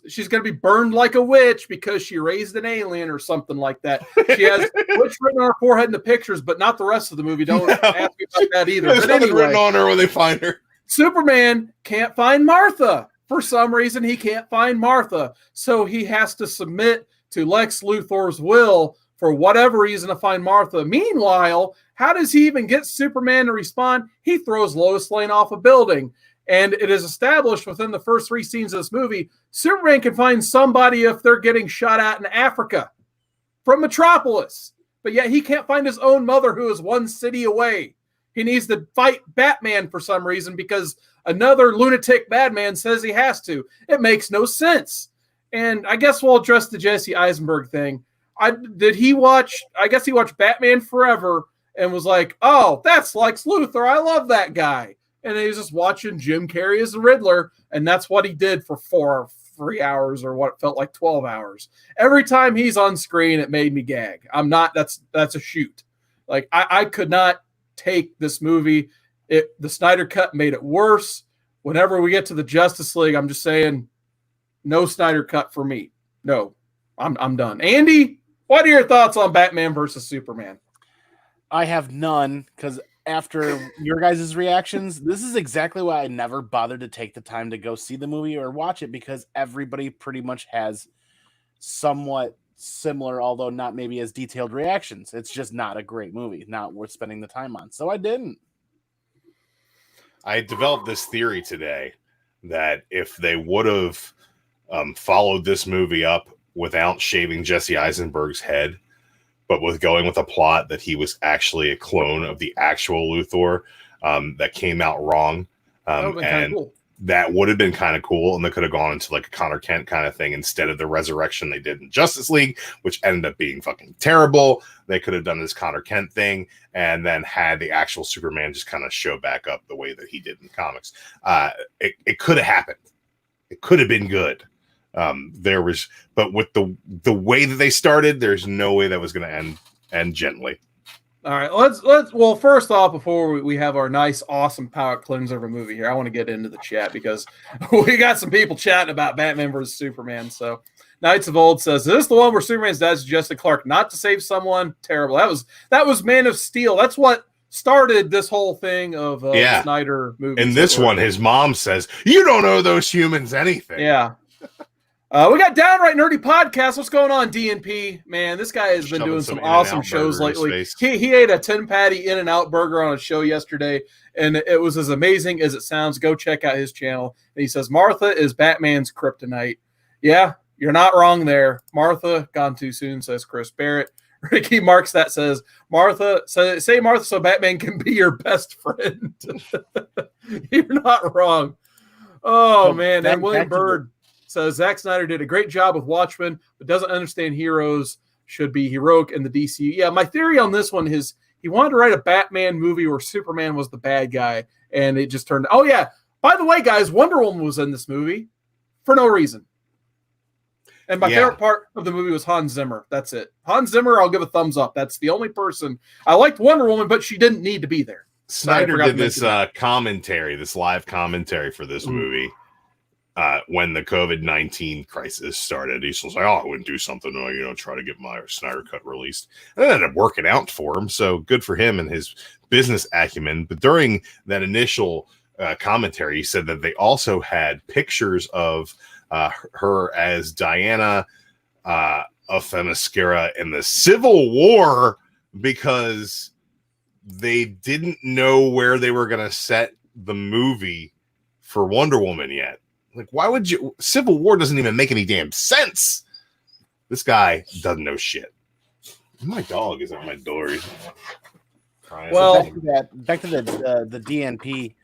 she's going to be burned like a witch because she raised an alien or something like that. She has witch written on her forehead in the pictures, but not the rest of the movie. Don't ask me about that either. There's but nothing anyway, written on her when they find her. Superman can't find Martha. For some reason, he can't find Martha. So he has to submit to Lex Luthor's will for whatever reason to find Martha. Meanwhile, how does he even get Superman to respond? He throws Lois Lane off a building. And it is established within the first 3 scenes of this movie, Superman can find somebody if they're getting shot at in Africa from Metropolis. But yet he can't find his own mother who is 1 city away. He needs to fight Batman for some reason because another lunatic Batman says he has to. It makes no sense. And I guess we'll address the Jesse Eisenberg thing. I guess he watched Batman Forever and was like, oh, that's Lex Luthor. I love that guy. And he was just watching Jim Carrey as the Riddler, and that's what he did for 3 hours or what felt like 12 hours. Every time he's on screen, it made me gag. That's a shoot. Like, I could not take this movie. The Snyder Cut made it worse. Whenever we get to the Justice League, I'm just saying, no Snyder Cut for me. No, I'm done. Andy, what are your thoughts on Batman versus Superman? I have none, because after your guys' reactions, this is exactly why I never bothered to take the time to go see the movie or watch it, because everybody pretty much has somewhat similar, although not maybe as detailed reactions. It's just not a great movie, not worth spending the time on. So I didn't. I developed this theory today that if they would have followed this movie up without shaving Jesse Eisenberg's head, but with going with a plot that he was actually a clone of the actual Luthor, that came out wrong. That would have been kind of cool. And they could have gone into like a Connor Kent kind of thing instead of the resurrection they did in Justice League, which ended up being fucking terrible. They could have done this Connor Kent thing and then had the actual Superman just kind of show back up the way that he did in comics. It could have happened. It could have been good. But with the way that they started, there's no way that was going to end gently. All right, well, first off, before we have our nice, awesome palate cleanser of a movie here, I want to get into the chat because we got some people chatting about Batman versus Superman. So Knights of Old says, is this the one where Superman's dad suggested Clark not to save someone? Terrible. That was Man of Steel. That's what started this whole thing of the Snyder movie. In this one, his mom says, you don't owe those humans anything. Yeah. We got Downright Nerdy Podcast. What's going on, DNP? Man, this guy has been doing some awesome shows lately. He ate a 10-patty In-N-Out burger on a show yesterday, and it was as amazing as it sounds. Go check out his channel. And he says, Martha is Batman's kryptonite. Yeah, you're not wrong there. Martha, gone too soon, says Chris Barrett. Ricky Marks that says, Martha, say Martha so Batman can be your best friend. You're not wrong. Oh, man. And William Bird says Zack Snyder did a great job with Watchmen, but doesn't understand heroes should be heroic in the DC. Yeah, my theory on this one is he wanted to write a Batman movie where Superman was the bad guy, and it just turned. Oh yeah, by the way, guys, Wonder Woman was in this movie for no reason. And my favorite part of the movie was Hans Zimmer. That's it. Hans Zimmer, I'll give a thumbs up. That's the only person I liked. Wonder Woman, but she didn't need to be there. Snyder did this commentary, this live commentary for this movie. When the COVID-19 crisis started, he was like, oh, I wouldn't do something, try to get my Snyder Cut released. And it ended up working out for him. So good for him and his business acumen. But during that initial commentary, he said that they also had pictures of her as Diana of Themyscira in the Civil War because they didn't know where they were going to set the movie for Wonder Woman yet. Like, why would you? Civil War doesn't even make any damn sense. This guy doesn't know shit. My dog is at my door. Well, back to the DNP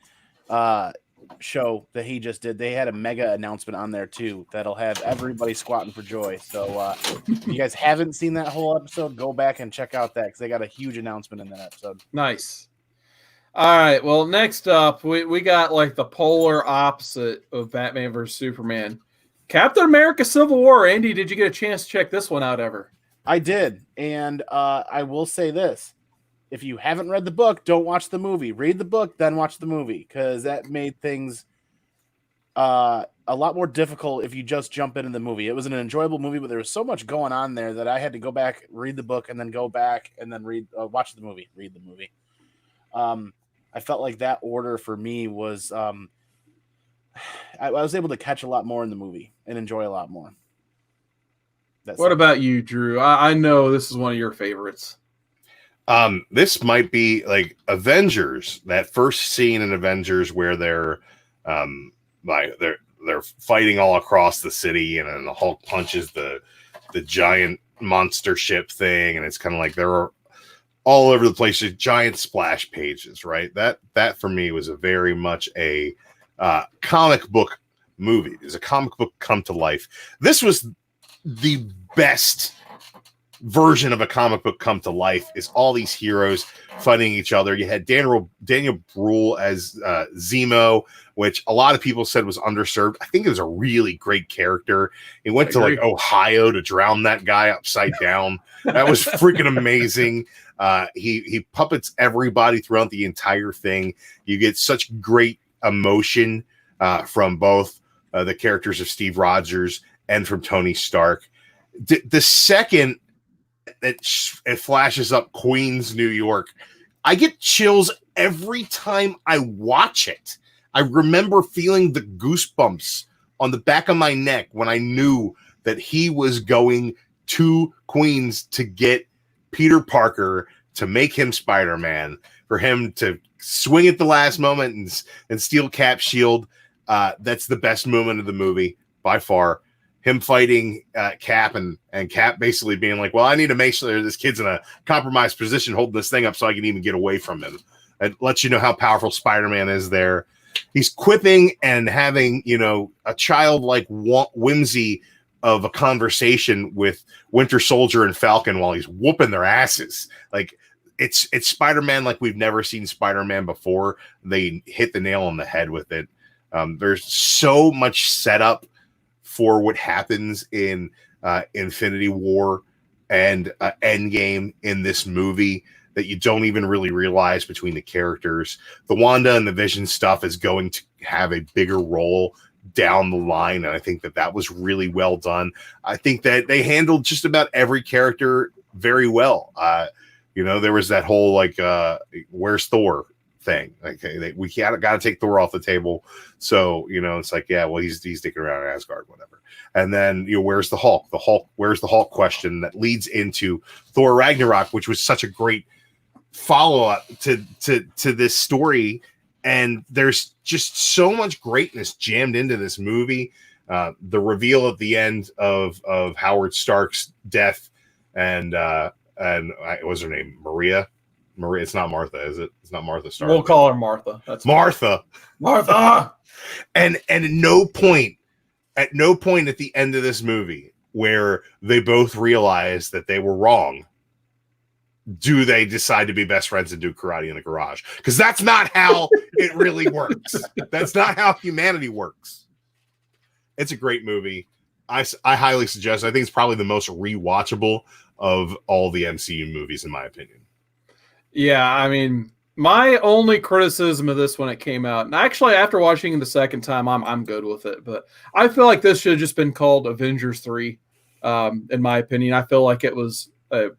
show that he just did. They had a mega announcement on there too that'll have everybody squatting for joy. So if you guys haven't seen that whole episode, go back and check out that because they got a huge announcement in that episode. Nice. All right. Well, next up, we got like the polar opposite of Batman versus Superman. Captain America Civil War. Andy, did you get a chance to check this one out ever? I did. And I will say this. If you haven't read the book, don't watch the movie. Read the book, then watch the movie, because that made things a lot more difficult if you just jump into the movie. It was an enjoyable movie, but there was so much going on there that I had to go back, read the book, and then go back and then watch the movie, read the movie. I felt like that order for me was I was able to catch a lot more in the movie and enjoy a lot more. What about you, Drew? I know this is one of your favorites. This might be like Avengers, that first scene in Avengers where they're fighting all across the city, and then the Hulk punches the giant monster ship thing, and it's kind of like they're all over the place, just giant splash pages, right? That for me was a very much a comic book movie. It was a comic book come to life. This was the best version of a comic book come to life, is all these heroes fighting each other. You had Daniel Bruhl as Zemo, which a lot of people said was underserved. I think it was a really great character. He went to like Ohio to drown that guy upside down. That was freaking amazing. He puppets everybody throughout the entire thing. You get such great emotion from both the characters of Steve Rogers and from Tony Stark. The second it flashes up Queens, New York, I get chills every time I watch it. I remember feeling the goosebumps on the back of my neck when I knew that he was going to Queens to get Peter Parker, to make him Spider-Man, for him to swing at the last moment and steal Cap's shield. That's the best moment of the movie by far. Him fighting Cap and Cap basically being like, well, I need to make sure this kid's in a compromised position holding this thing up so I can even get away from him. It lets you know how powerful Spider-Man is there. He's quipping and having, a childlike whimsy of a conversation with Winter Soldier and Falcon while he's whooping their asses. Like, it's Spider-Man like we've never seen Spider-Man before. They hit the nail on the head with it. There's so much setup for what happens in Infinity War and Endgame in this movie that you don't even really realize between the characters. The Wanda and the Vision stuff is going to have a bigger role down the line, and I think that was really well done. I think that they handled just about every character very well. There was that whole like, where's Thor thing? Like, we got to take Thor off the table. So it's like, yeah, well, he's sticking around in Asgard, whatever. And then where's the Hulk? Where's the Hulk question that leads into Thor Ragnarok, which was such a great follow-up to this story. And there's just so much greatness jammed into this movie. The reveal at the end of Howard Stark's death, and what's her name? Maria. It's not Martha, is it? It's not Martha Stark. We'll call her Martha. That's Martha. And at no point at the end of this movie where they both realize that they were wrong, do they decide to be best friends and do karate in the garage? Because that's not how it really works. That's not how humanity works. It's a great movie. I highly suggest. I think it's probably the most rewatchable of all the MCU movies, in my opinion. Yeah, I mean, my only criticism of this when it came out, and actually after watching it the second time, I'm good with it. But I feel like this should have just been called Avengers 3. In my opinion, I feel like it was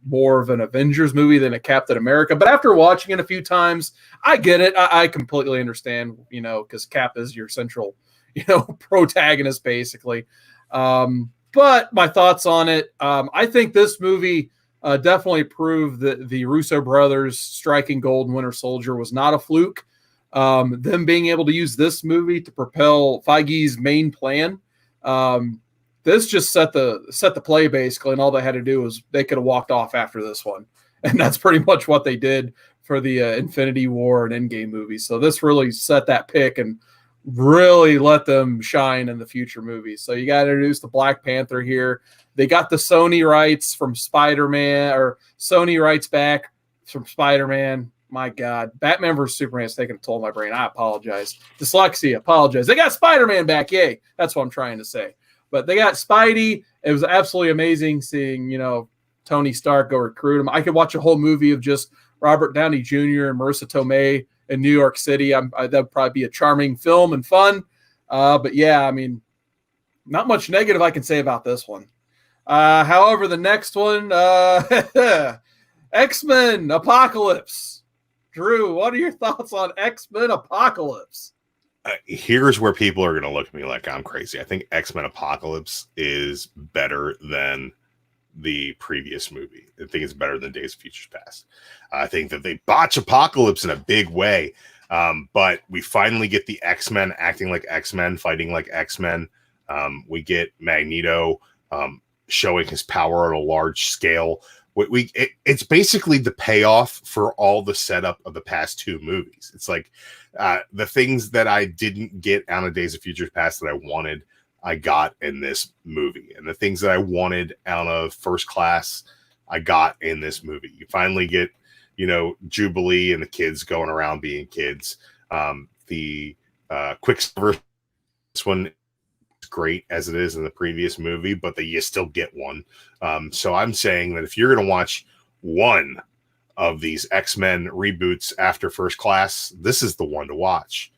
more of an Avengers movie than a Captain America. But after watching it a few times, I get it. I completely understand, because Cap is your central, protagonist basically. But my thoughts on it, I think this movie definitely proved that the Russo brothers striking gold in Winter Soldier was not a fluke. them being able to use this movie to propel Feige's main plan. This just set the play basically, and all they had to do was they could have walked off after this one, and that's pretty much what they did for the Infinity War and Endgame movies. So this really set that pick and really let them shine in the future movies. So you got to introduce the Black Panther here. They got the Sony rights from Spider-Man, or Sony rights back from Spider-Man. My God, Batman vs. Superman is taking a toll on my brain. I apologize. Dyslexia, apologize. They got Spider-Man back. Yay. That's what I'm trying to say. But they got Spidey. It was absolutely amazing seeing, Tony Stark go recruit him. I could watch a whole movie of just Robert Downey Jr. and Marissa Tomei in New York City. That'd probably be a charming film and fun. But yeah, I mean, not much negative I can say about this one. However, the next one, X-Men Apocalypse. Drew, what are your thoughts on X-Men Apocalypse? Here's where people are going to look at me like I'm crazy. I think X-Men Apocalypse is better than the previous movie. I think it's better than Days of Futures Past. I think that they botch Apocalypse in a big way. But we finally get the X-Men acting like X-Men, fighting like X-Men. We get Magneto showing his power on a large scale. It's basically the payoff for all the setup of the past two movies. It's like the things that I didn't get out of Days of Futures Past that I wanted, I got in this movie. And the things that I wanted out of First Class, I got in this movie. You finally get, Jubilee and the kids going around being kids. The Quicksilver, this one is great as it is in the previous movie, but you still get one. So I'm saying that if you're going to watch one of these X-Men reboots after First Class, this is the one to watch.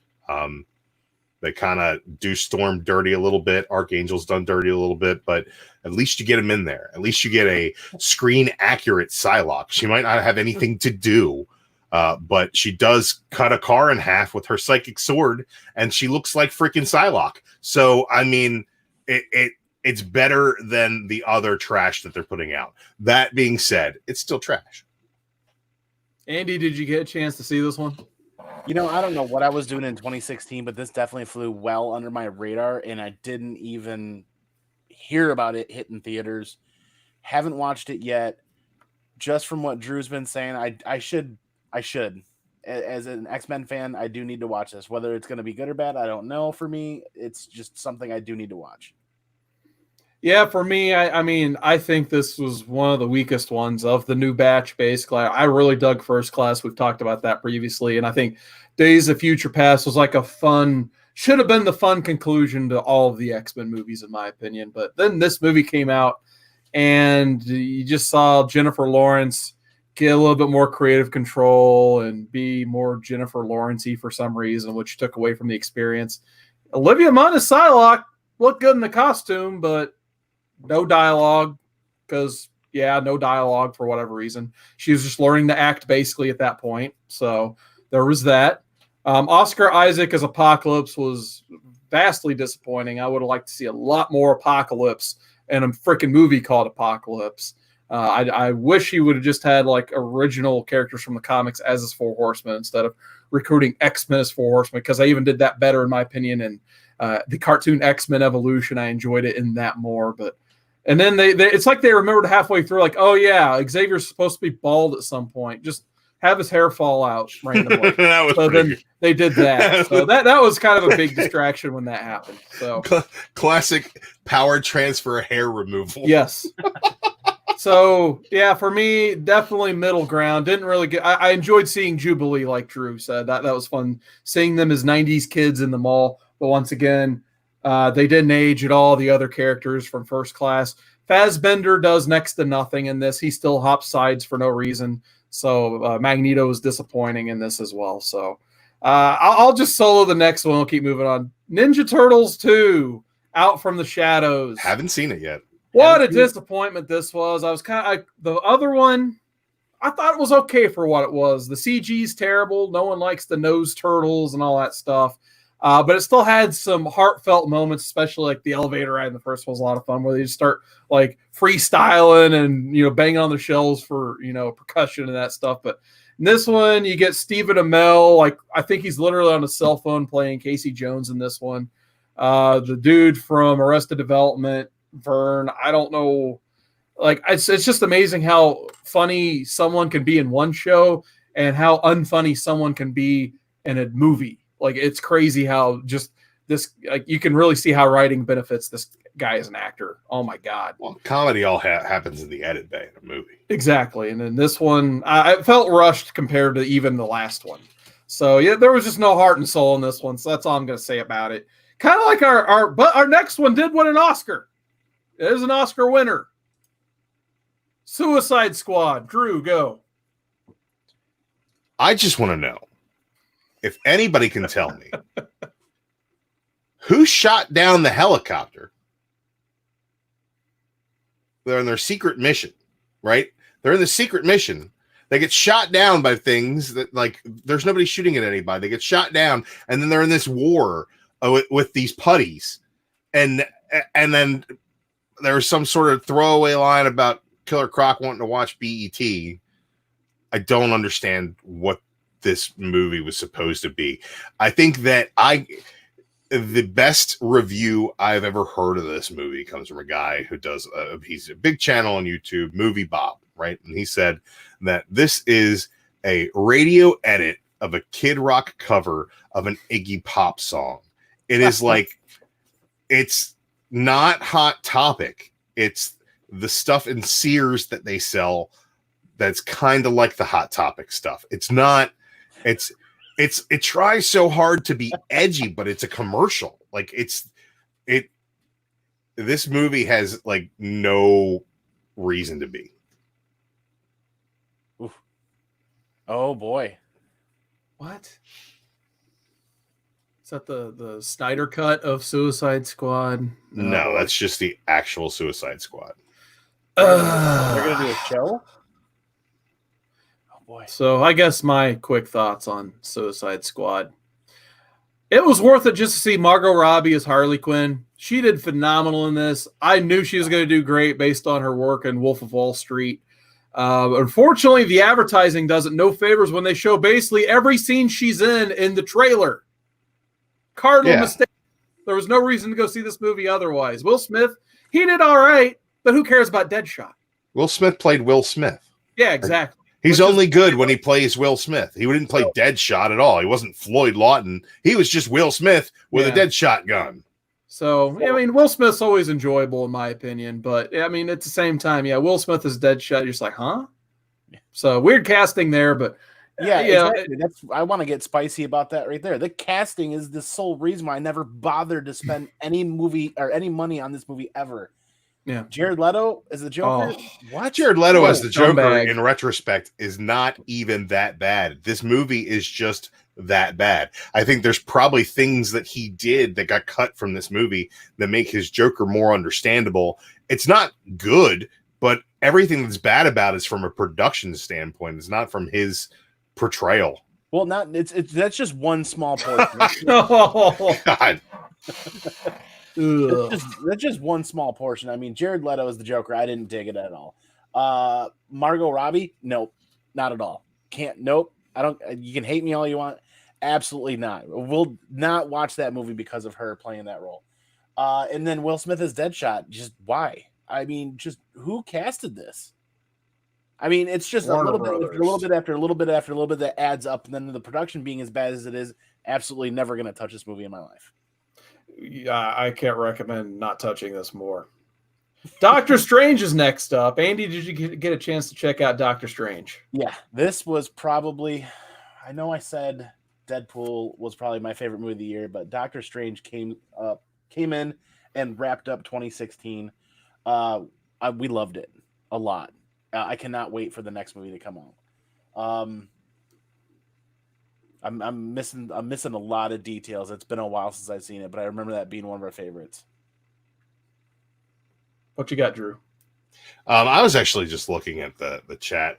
They kind of do Storm dirty a little bit. Archangel's done dirty a little bit, but at least you get him in there. At least you get a screen-accurate Psylocke. She might not have anything to do, but she does cut a car in half with her psychic sword, and she looks like freaking Psylocke. So, I mean, it's better than the other trash that they're putting out. That being said, it's still trash. Andy, did you get a chance to see this one? I don't know what I was doing in 2016, but this definitely flew well under my radar, and I didn't even hear about it hitting theaters. Haven't watched it yet. Just from what Drew's been saying, I should. As an X-Men fan, I do need to watch this. Whether it's going to be good or bad, I don't know. For me, it's just something I do need to watch. Yeah, for me, I think this was one of the weakest ones of the new batch, basically. I really dug First Class. We've talked about that previously. And I think Days of Future Past was like should have been the fun conclusion to all of the X-Men movies, in my opinion. But then this movie came out, and you just saw Jennifer Lawrence get a little bit more creative control and be more Jennifer Lawrence-y for some reason, which took away from the experience. Olivia Munn as Psylocke looked good in the costume, but no dialogue, because no dialogue for whatever reason. She was just learning to act basically at that point. So there was that. Oscar Isaac as Apocalypse was vastly disappointing. I would have liked to see a lot more Apocalypse in a freaking movie called Apocalypse. I wish he would have just had like original characters from the comics as his Four Horsemen instead of recruiting X-Men as Four Horsemen, because I even did that better in my opinion. And the cartoon X-Men Evolution, I enjoyed it in that more. And then they it's like they remembered halfway through, like, oh yeah, Xavier's supposed to be bald at some point. Just have his hair fall out randomly. So then they did that. So that was kind of a big distraction when that happened. So classic power transfer hair removal. Yes. So yeah, for me, definitely middle ground. Didn't really get. I enjoyed seeing Jubilee, like Drew said. That was fun seeing them as '90s kids in the mall. But once again, they didn't age at all. The other characters from First Class. Fassbender does next to nothing in this. He still hops sides for no reason. So Magneto was disappointing in this as well. So I'll just solo the next one. We'll keep moving on. Ninja Turtles 2, Out from the Shadows. Haven't seen it yet. What a disappointment this was. I was the other one, I thought it was okay for what it was. The CG's terrible. No one likes the nose turtles and all that stuff. But it still had some heartfelt moments, especially like the elevator ride in the first one was a lot of fun, where they just start like freestyling and, banging on the shells for, percussion and that stuff. But In this one, you get Stephen Amell. Like, I think he's literally on a cell phone playing Casey Jones in this one. The dude from Arrested Development, Vern. I don't know. Like, it's just amazing how funny someone can be in one show and how unfunny someone can be in a movie. Like, it's crazy how just this, like, you can really see how writing benefits this guy as an actor. Oh my God. Well, comedy all happens in the edit bay in a movie. Exactly. And then this one, I felt rushed compared to even the last one. So yeah, there was just no heart and soul in this one. So that's all I'm going to say about it. Kind of like but our next one did win an Oscar. It is an Oscar winner. Suicide Squad. Drew, go. I just want to know if anybody can tell me who shot down the helicopter. They're in their secret mission, right? They're in the secret mission. They get shot down by things that, like, there's nobody shooting at anybody. They get shot down, and then they're in this war with these putties, and then there's some sort of throwaway line about Killer Croc wanting to watch BET. I don't understand what this movie was supposed to be. I think that the best review I've ever heard of this movie comes from a guy who does he's a big channel on YouTube, Movie Bob, right? And he said that this is a radio edit of a Kid Rock cover of an Iggy Pop song. It is like, it's not Hot Topic. It's the stuff in Sears that they sell that's kind of like the Hot Topic stuff. It's not, it tries so hard to be edgy, but it's a commercial. Like, this movie has like no reason to be. Oof. Oh boy. What? Is that the Snyder cut of Suicide Squad? No, that's just the actual Suicide Squad. They're going to do a show? Oh, boy. So I guess my quick thoughts on Suicide Squad. It was worth it just to see Margot Robbie as Harley Quinn. She did phenomenal in this. I knew she was going to do great based on her work in Wolf of Wall Street. Unfortunately, the advertising does it no favors when they show basically every scene she's in the trailer. Cardinal mistake. There was no reason to go see this movie otherwise. Will Smith, he did all right, but who cares about Deadshot? Will Smith played Will Smith. Yeah, exactly. He's only good when he plays Will Smith. He didn't play Deadshot at all. He wasn't Floyd Lawton. He was just Will Smith with a Deadshot gun. So, I mean, Will Smith's always enjoyable in my opinion, but I mean, at the same time, Will Smith is Deadshot. You're just like, huh? So weird casting there, but exactly. I want to get spicy about that right there. The casting is the sole reason why I never bothered to spend any movie or any money on this movie ever. Yeah, Jared Leto as the Joker. What? Jared Leto as the Joker, scumbag. in retrospect, is not even that bad. This movie is just that bad. I think there's probably things that he did that got cut from this movie that make his Joker more understandable. It's not good, but everything that's bad about it is from a production standpoint. It's not from his portrayal. Well, that's just one small portion. Oh God. That's just one small portion. I mean, Jared Leto is the Joker. I didn't dig it at all. Margot Robbie, nope, not at all. Nope. I don't. You can hate me all you want. Absolutely not. We'll not watch that movie because of her playing that role. And then Will Smith as Deadshot. Just why? I mean, just who casted this? I mean, it's just a little bit after a little bit that adds up, and then the production being as bad as it is, absolutely never going to touch this movie in my life. Yeah, I can't recommend not touching this more. Doctor Strange is next up. Andy, did you get a chance to check out Doctor Strange? Yeah, this was probably, I know I said Deadpool was probably my favorite movie of the year, but Doctor Strange came in and wrapped up 2016. We loved it a lot. I cannot wait for the next movie to come out. I'm missing a lot of details. It's been a while since I've seen it, but I remember that being one of our favorites. What you got, Drew? I was actually just looking at the chat.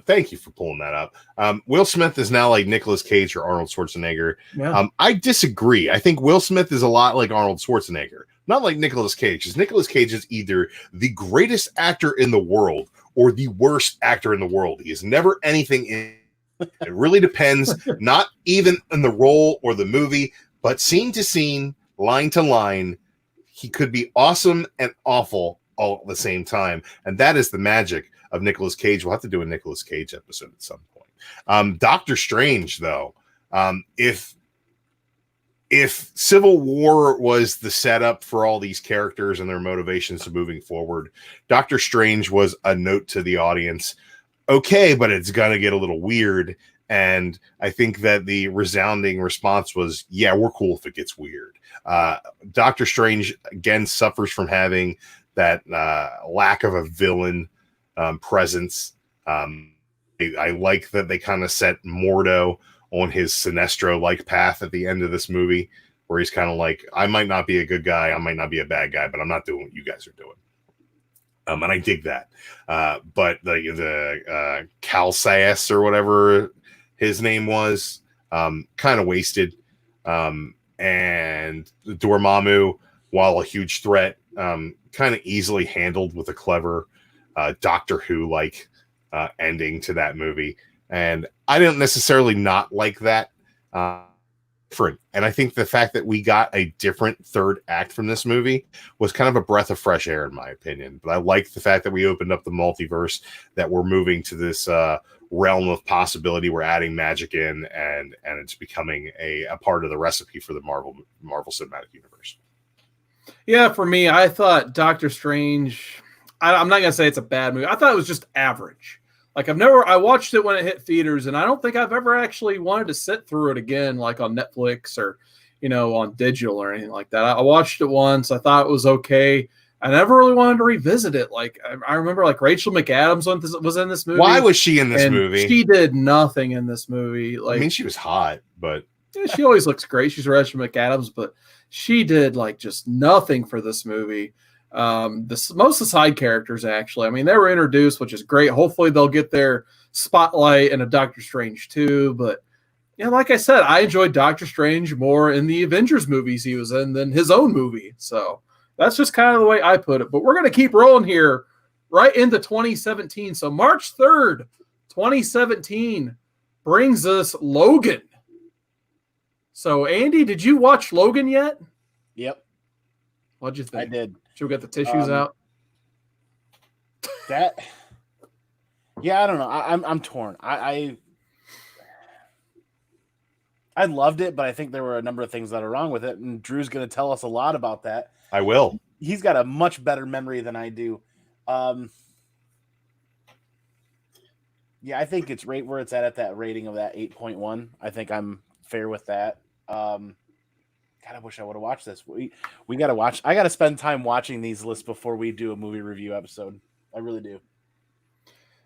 Thank you for pulling that up. Will Smith is now like Nicolas Cage or Arnold Schwarzenegger. Yeah. I disagree. I think Will Smith is a lot like Arnold Schwarzenegger, not like Nicolas Cage. Because Nicolas Cage is either the greatest actor in the world or the worst actor in the world. He is never anything in It really depends, not even in the role or the movie, but scene to scene, line to line. He could be awesome and awful all at the same time. And that is the magic of Nicolas Cage. We'll have to do a Nicolas Cage episode at some point. Doctor Strange, though, if Civil War was the setup for all these characters and their motivations to moving forward, Doctor Strange was a note to the audience. Okay, but it's going to get a little weird. And I think that the resounding response was, yeah, we're cool if it gets weird. Doctor Strange, again, suffers from having that lack of a villain presence. I like that they kind of set Mordo on his Sinestro-like path at the end of this movie, where he's kind of like, I might not be a good guy, I might not be a bad guy, but I'm not doing what you guys are doing. And I dig that. But the Calcias or whatever his name was, kind of wasted. And Dormammu, while a huge threat, kind of easily handled with a clever Doctor Who-like ending to that movie. And I didn't necessarily not like that. And I think the fact that we got a different third act from this movie was kind of a breath of fresh air, in my opinion. But I like the fact that we opened up the multiverse, that we're moving to this realm of possibility. We're adding magic in, and it's becoming a part of the recipe for the Marvel Cinematic Universe. Yeah, for me, I thought Doctor Strange, I'm not going to say it's a bad movie. I thought it was just average. Like I watched it when it hit theaters, and I don't think I've ever actually wanted to sit through it again, like on Netflix or, on digital or anything like that. I watched it once. I thought it was okay. I never really wanted to revisit it. Like I remember, like Rachel McAdams was in this movie. Why was she in this movie? She did nothing in this movie. Like, I mean, she was hot, but yeah, she always looks great. She's Rachel McAdams, but she did like just nothing for this movie. Most of the side characters, actually, I mean, they were introduced, which is great. Hopefully they'll get their spotlight in a Doctor Strange too. But like I said, I enjoyed Doctor Strange more in the Avengers movies he was in than his own movie. So that's just kind of the way I put it. But we're going to keep rolling here right into 2017. So March 3rd, 2017 brings us Logan. So Andy, did you watch Logan yet? Yep. What'd you think? I did. Should we get the tissues out? Yeah, I don't know. I'm torn. I loved it, but I think there were a number of things that are wrong with it, and Drew's going to tell us a lot about that. I will. He's got a much better memory than I do. Yeah, I think it's right where it's at that rating of that 8.1. I think I'm fair with that. God, I wish I would have watched this. We got to watch. I got to spend time watching these lists before we do a movie review episode. I really do.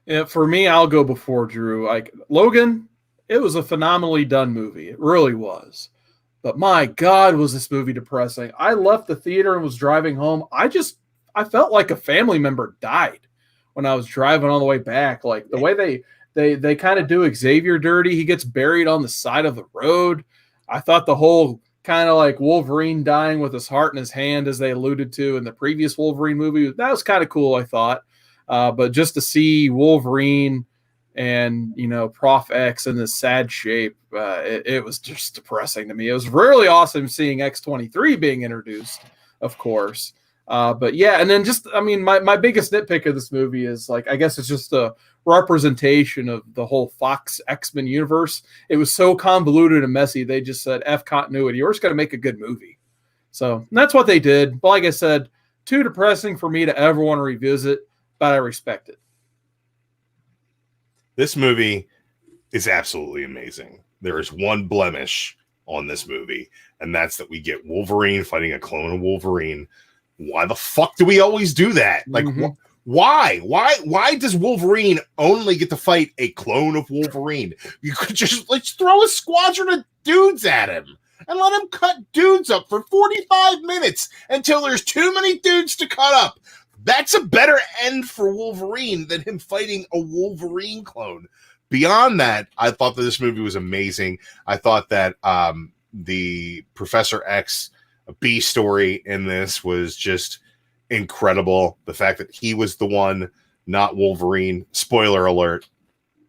Yeah, for me, I'll go before Drew. Like Logan, it was a phenomenally done movie. It really was. But my God, was this movie depressing. I left the theater and was driving home. I felt like a family member died when I was driving all the way back. Like the way they kind of do Xavier dirty. He gets buried on the side of the road. I thought the whole kind of like Wolverine dying with his heart in his hand, as they alluded to in the previous Wolverine movie, that was kind of cool, I thought. But just to see Wolverine and, Prof X in this sad shape, it was just depressing to me. It was really awesome seeing X-23 being introduced, of course. But yeah, and then just, I mean, my biggest nitpick of this movie is, like, I guess it's just a representation of the whole Fox X-Men universe. It was so convoluted and messy. They just said, F continuity. We're just going to make a good movie. So that's what they did. But like I said, too depressing for me to ever want to revisit, but I respect it. This movie is absolutely amazing. There is one blemish on this movie, and that's that we get Wolverine fighting a clone of Wolverine. Why the fuck do we always do that? Like, why? Why does Wolverine only get to fight a clone of Wolverine? You could just throw a squadron of dudes at him and let him cut dudes up for 45 minutes until there's too many dudes to cut up. That's a better end for Wolverine than him fighting a Wolverine clone. Beyond that, I thought that this movie was amazing. I thought that the Professor X B story in this was just incredible. The fact that he was the one, not Wolverine, spoiler alert,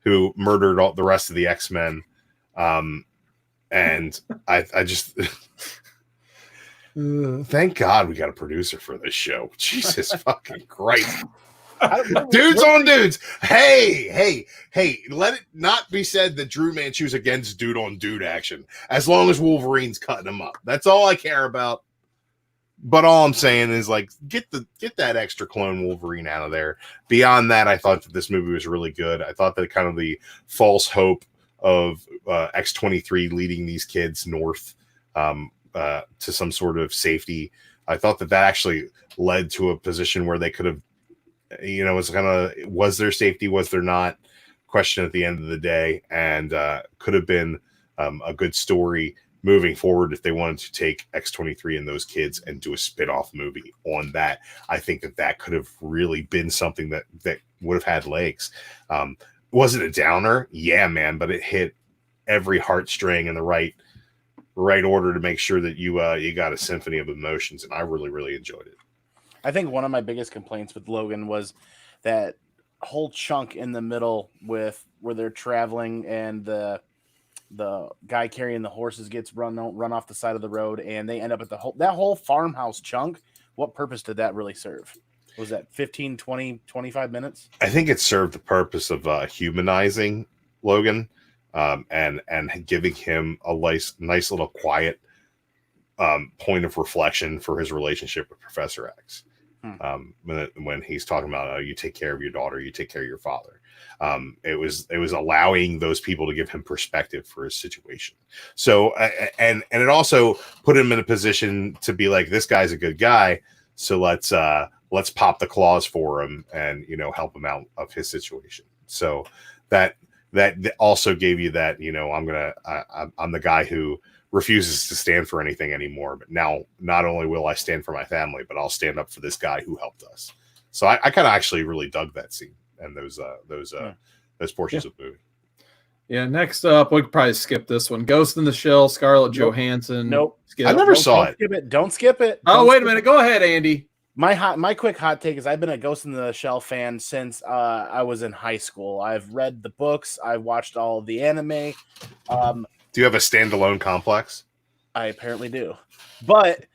who murdered all the rest of the X-Men. And I just thank God we got a producer for this show. Jesus fucking Christ. Dudes on dudes. Hey, let it not be said that DruManchu's against dude on dude action. As long as Wolverine's cutting him up. That's all I care about. But all I'm saying is, like, get that extra clone Wolverine out of there. Beyond that, I thought that this movie was really good. I thought that kind of the false hope of X-23 leading these kids north to some sort of safety, I thought that actually led to a position where they could have, it's kind of, was there safety, was there not, question at the end of the day, and could have been a good story moving forward if they wanted to take X-23 and those kids and do a spin-off movie on that. I think that could have really been something that would have had legs. Was it a downer? Yeah, man, but it hit every heartstring in the right order to make sure that you got a symphony of emotions, and I really, really enjoyed it. I think one of my biggest complaints with Logan was that whole chunk in the middle with where they're traveling and the guy carrying the horses gets run off the side of the road, and they end up at that whole farmhouse chunk. What purpose did that really serve? Was that 15, 20, 25 minutes? I think it served the purpose of humanizing Logan and giving him a nice little quiet point of reflection for his relationship with Professor X. When he's talking about, you take care of your daughter, you take care of your father. It was allowing those people to give him perspective for his situation. So, and it also put him in a position to be like, this guy's a good guy. So let's pop the claws for him and, help him out of his situation. So that also gave you that, I'm the guy who refuses to stand for anything anymore. But now not only will I stand for my family, but I'll stand up for this guy who helped us. So I kind of actually really dug that scene and those portions of the movie. Yeah, next up, we could probably skip this one. Ghost in the Shell, Scarlett Johansson. Nope. I never saw it. Don't skip it. Oh, wait a minute. Go ahead, Andy. My quick hot take is I've been a Ghost in the Shell fan since I was in high school. I've read the books. I've watched all of the anime. Do you have a standalone complex? I apparently do. But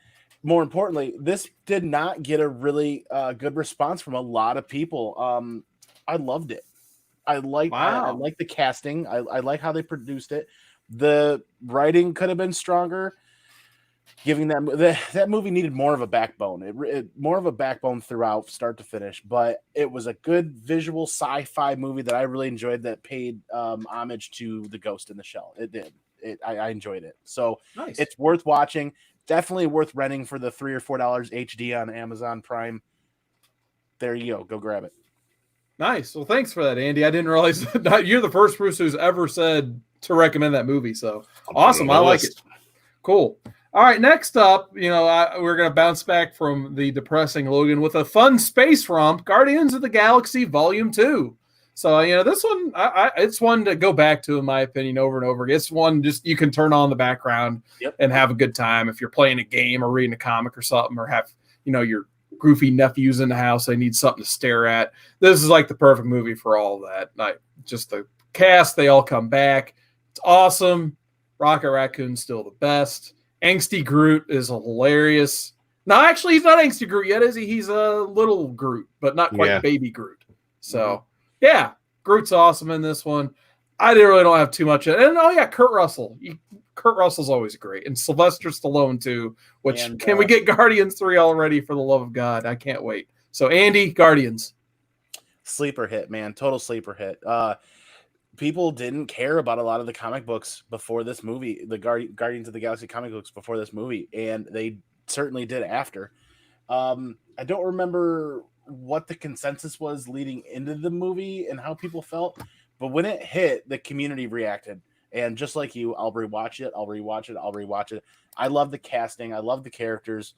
more importantly, this did not get a really good response from a lot of people. I loved it. I like the casting. I like how they produced it. The writing could have been stronger. Giving that movie needed more of a backbone. It more of a backbone throughout, start to finish. But it was a good visual sci-fi movie that I really enjoyed. That paid homage to the Ghost in the Shell. It did. I enjoyed it. So nice. It's worth watching. Definitely worth renting for the $3 or $4 HD on Amazon Prime. There you go. Go grab it. Nice. Well, thanks for that, Andy. I didn't realize that you're the first person who's ever said to recommend that movie. So awesome. I like it. Cool. All right. Next up, we're going to bounce back from the depressing Logan with a fun space romp, Guardians of the Galaxy Volume 2. So, this one, it's one to go back to, in my opinion, over and over again. It's one just you can turn on the background and have a good time if you're playing a game or reading a comic or something, or have, your goofy nephews in the house. They need something to stare at. This is like the perfect movie for all of that. Just the cast, they all come back. It's awesome. Rocket Raccoon's still the best. Angsty Groot is hilarious. No, actually, he's not Angsty Groot yet, is he? He's a little Groot, but not quite baby Groot. So, yeah, Groot's awesome in this one. I really don't have too much. And, Kurt Russell. Kurt Russell's always great. And Sylvester Stallone, too, which can we get Guardians 3 already, for the love of God? I can't wait. So, Andy, Guardians. Sleeper hit, man. Total sleeper hit. People didn't care about a lot of the comic books before this movie, the Guardians of the Galaxy comic books before this movie, and they certainly did after. I don't remember what the consensus was leading into the movie and how people felt, but when it hit, the community reacted. And just like you, I'll rewatch it. I love the casting. I love the characters.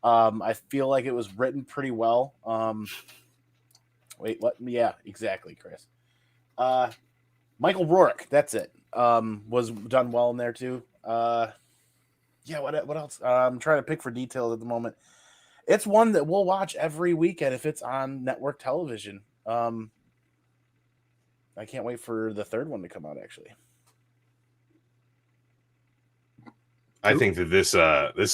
I feel like it was written pretty well. Wait, what? Yeah, exactly, Chris. Michael Rourke, that's it. Was done well in there too. What else? I'm trying to pick for details at the moment. It's one that we'll watch every weekend if it's on network television. I can't wait for the third one to come out, actually. I think that this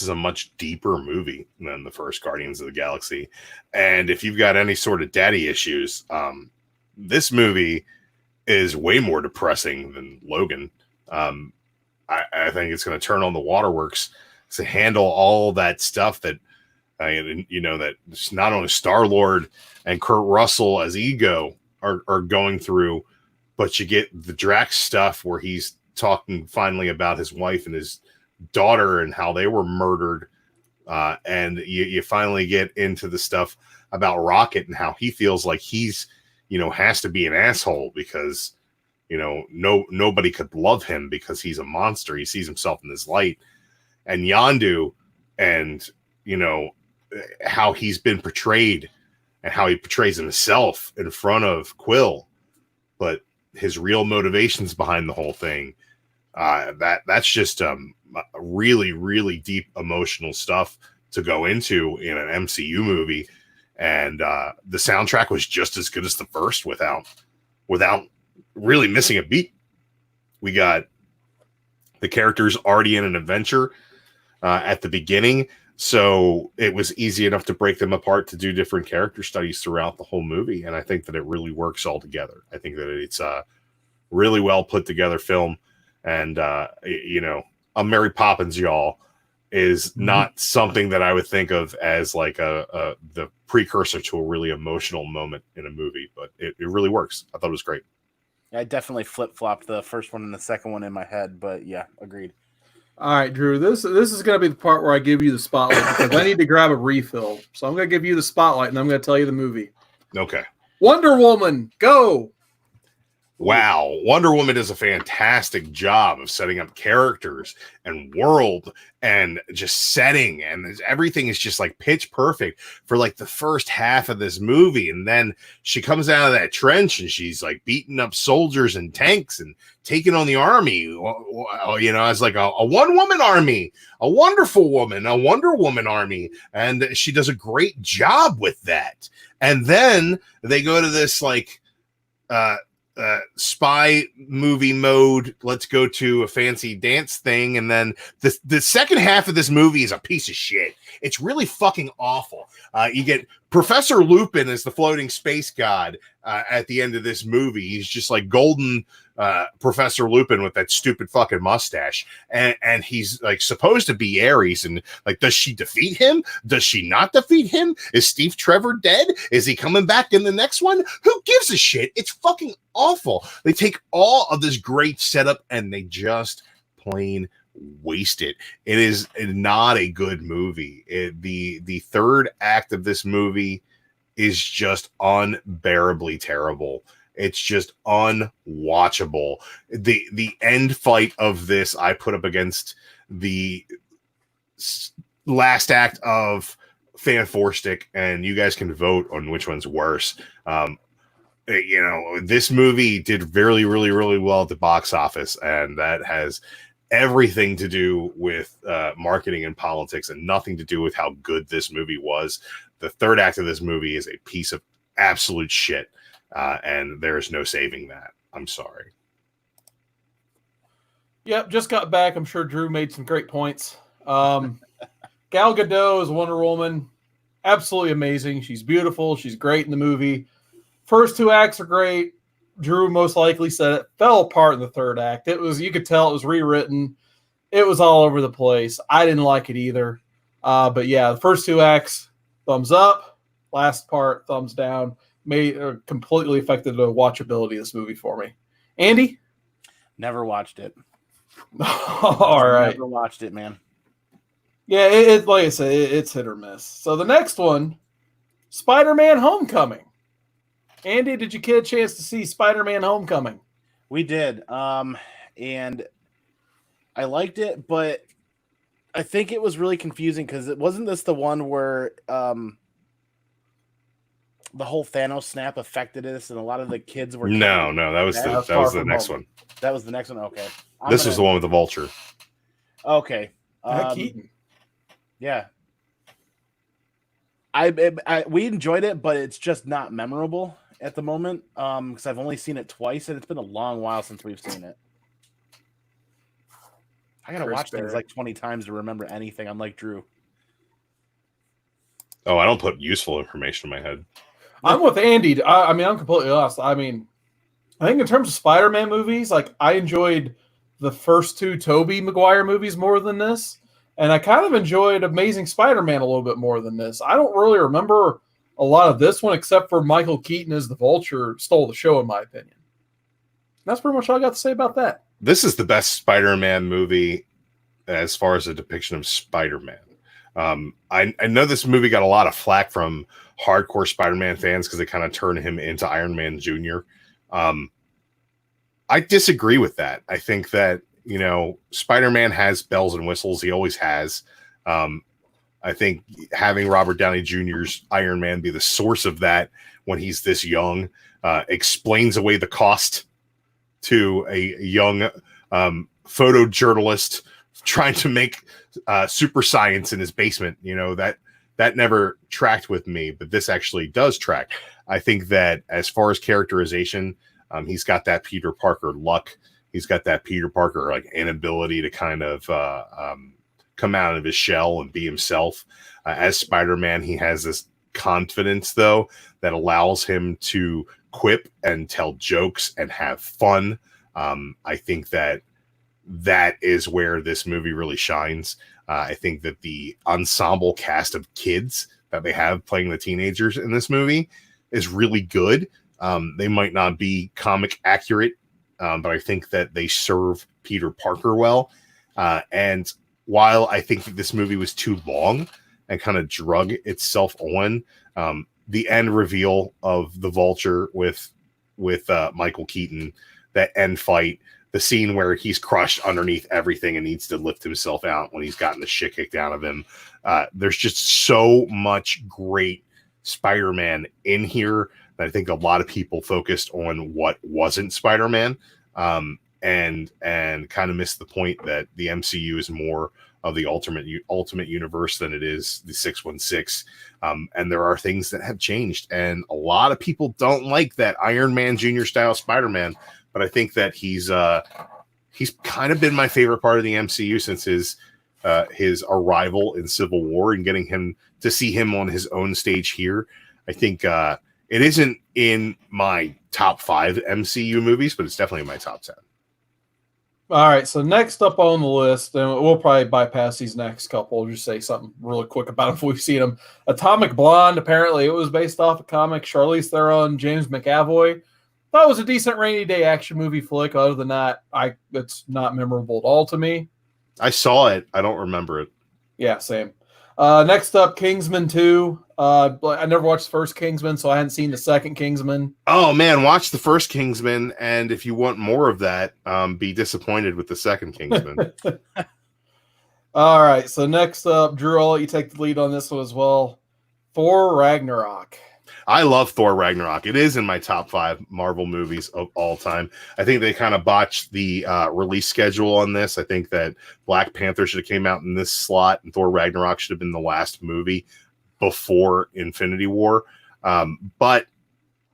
is a much deeper movie than the first Guardians of the Galaxy. And if you've got any sort of daddy issues, this movie is way more depressing than Logan. I think it's going to turn on the waterworks to handle all that stuff that, that not only Star-Lord and Kurt Russell as Ego are going through, but you get the Drax stuff where he's talking finally about his wife and his daughter and how they were murdered. And you finally get into the stuff about Rocket and how he feels like he's, has to be an asshole because, nobody could love him because he's a monster. He sees himself in this light. And Yondu and, how he's been portrayed and how he portrays himself in front of Quill, but his real motivations behind the whole thing. That's just really, really deep emotional stuff to go into in an MCU movie. And the soundtrack was just as good as the first without really missing a beat. We got the characters already in an adventure at the beginning, so it was easy enough to break them apart to do different character studies throughout the whole movie. And I think that it really works all together. I think that it's a really well put together film. And, a Mary Poppins, y'all, is not something that I would think of as like the precursor to a really emotional moment in a movie, but it really works. I thought it was great. I definitely flip-flopped the first one and the second one in my head, but yeah, agreed. All right, Drew, this is going to be the part where I give you the spotlight because I need to grab a refill. So I'm going to give you the spotlight and I'm going to tell you the movie. Okay. Wonder Woman, go. Wow, Wonder Woman does a fantastic job of setting up characters and world and just setting, and everything is just like pitch perfect for like the first half of this movie. And then she comes out of that trench and she's like beating up soldiers and tanks and taking on the army, as like a one-woman army, a wonderful woman, a Wonder Woman army. And she does a great job with that. And then they go to this like, spy movie mode. Let's go to a fancy dance thing. And then the second half of this movie is a piece of shit. It's really fucking awful. You get Professor Lupin as the floating space god at the end of this movie. He's just like golden Professor Lupin with that stupid fucking mustache. And he's like supposed to be Ares. And like, does she defeat him? Does she not defeat him? Is Steve Trevor dead? Is he coming back in the next one? Who gives a shit? It's fucking awful. They take all of this great setup and they just plain waste it. It is not a good movie. The third act of this movie is just unbearably terrible. It's just unwatchable. The end fight of this I put up against the last act of Fan Four Stick, and you guys can vote on which one's worse. This movie did really, really, really well at the box office, and that has everything to do with marketing and politics and nothing to do with how good this movie was. The third act of this movie is a piece of absolute shit, and there's no saving that. I'm sorry. Yep, just got back. I'm sure Drew made some great points. Gal Gadot as Wonder Woman, absolutely amazing. She's beautiful. She's great in the movie. First two acts are great. Drew most likely said it fell apart in the third act. You could tell it was rewritten. It was all over the place. I didn't like it either. But yeah, the first two acts, thumbs up. Last part, thumbs down. Completely affected the watchability of this movie for me. Andy? Never watched it. All right. Never watched it, man. Yeah, it like I said, it's hit or miss. So the next one, Spider-Man Homecoming. Andy, did you get a chance to see Spider-Man Homecoming? We did. And I liked it, but I think it was really confusing because it wasn't this the one where the whole Thanos snap affected us and a lot of the kids were No, that was the next one. That was the next one. Okay. This was the one with the vulture. Okay. Keaton. Yeah. We enjoyed it, but it's just not memorable. at the moment because I've only seen it twice, and it's been a long while since we've seen it. I gotta watch things like 20 times to remember anything. I'm like Drew. Oh, I don't put useful information in my head. I'm with Andy. I mean, I'm completely lost. I mean, I think in terms of Spider-Man movies, like I enjoyed the first two Tobey Maguire movies more than this, and I kind of enjoyed Amazing Spider-Man a little bit more than this. I don't really remember a lot of this one except for Michael Keaton as the Vulture stole the show, in my opinion. That's pretty much all I got to say about that. This is the best Spider-Man movie as far as a depiction of Spider-Man. I know this movie got a lot of flack from hardcore Spider-Man fans because they kind of turned him into Iron Man Jr. I disagree with that. I think that, you know, Spider-Man has bells and whistles. He always has. I think having Robert Downey Jr.'s Iron Man be the source of that when he's this young explains away the cost to a young photojournalist trying to make super science in his basement. You know, that never tracked with me, but this actually does track. I think that as far as characterization, he's got that Peter Parker luck. He's got that Peter Parker like inability to kind of come out of his shell and be himself. As Spider-Man, he has this confidence though that allows him to quip and tell jokes and have fun. I think that is where this movie really shines. I think that the ensemble cast of kids that they have playing the teenagers in this movie is really good. They might not be comic accurate, but I think that they serve Peter Parker well. And while I think that this movie was too long and kind of drug itself on, the end reveal of the Vulture with Michael Keaton, that end fight, the scene where he's crushed underneath everything and needs to lift himself out when he's gotten the shit kicked out of him. There's just so much great Spider-Man in here that I think a lot of people focused on what wasn't Spider-Man, and kind of missed the point that the MCU is more of the ultimate universe than it is the 616. And there are things that have changed, and a lot of people don't like that Iron Man Jr. style Spider-Man. But I think that he's kind of been my favorite part of the MCU since his arrival in Civil War and getting him to see him on his own stage here. I think it isn't in my top 5 MCU movies, but it's definitely in my top 10. All right, so next up on the list, and we'll probably bypass these next couple. We'll just say something really quick about them if we've seen them. Atomic Blonde, apparently it was based off a comic. Charlize Theron, James McAvoy. Thought it was a decent rainy day action movie flick. Other than that, it's not memorable at all to me. I saw it. I don't remember it. Yeah, same. Next up, Kingsman 2. I never watched the first Kingsman, so I hadn't seen the second Kingsman. Oh, man, watch the first Kingsman, and if you want more of that, be disappointed with the second Kingsman. All right, so next up, Drew, I'll let you take the lead on this one as well. Thor Ragnarok. I love Thor Ragnarok. It is in my top 5 Marvel movies of all time. I think they kind of botched the release schedule on this. I think that Black Panther should have came out in this slot, and Thor Ragnarok should have been the last movie before Infinity War. But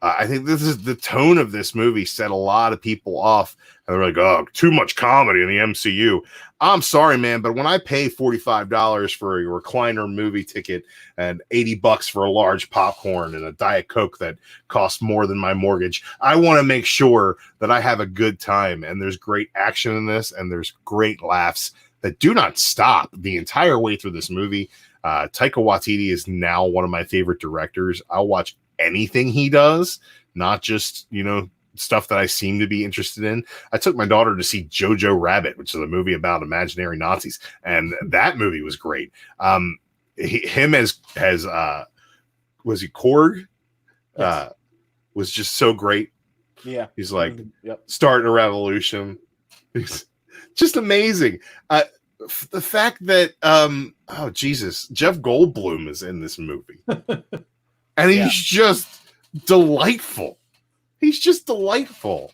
I think this is the tone of this movie set a lot of people off. And they're like, oh, too much comedy in the MCU. I'm sorry, man, but when I pay $45 for a recliner movie ticket and $80 for a large popcorn and a Diet Coke that costs more than my mortgage, I want to make sure that I have a good time. And there's great action in this, and there's great laughs that do not stop the entire way through this movie. Taika Waititi is now one of my favorite directors. I'll watch anything he does, not just, stuff that I seem to be interested in. I took my daughter to see Jojo Rabbit, which is a movie about imaginary Nazis, and that movie was great. Him as was he Korg? Yes. Was just so great. Yeah, he's like starting a revolution. He's just amazing. The fact that oh Jesus, Jeff Goldblum is in this movie, and he's just delightful. He's just delightful.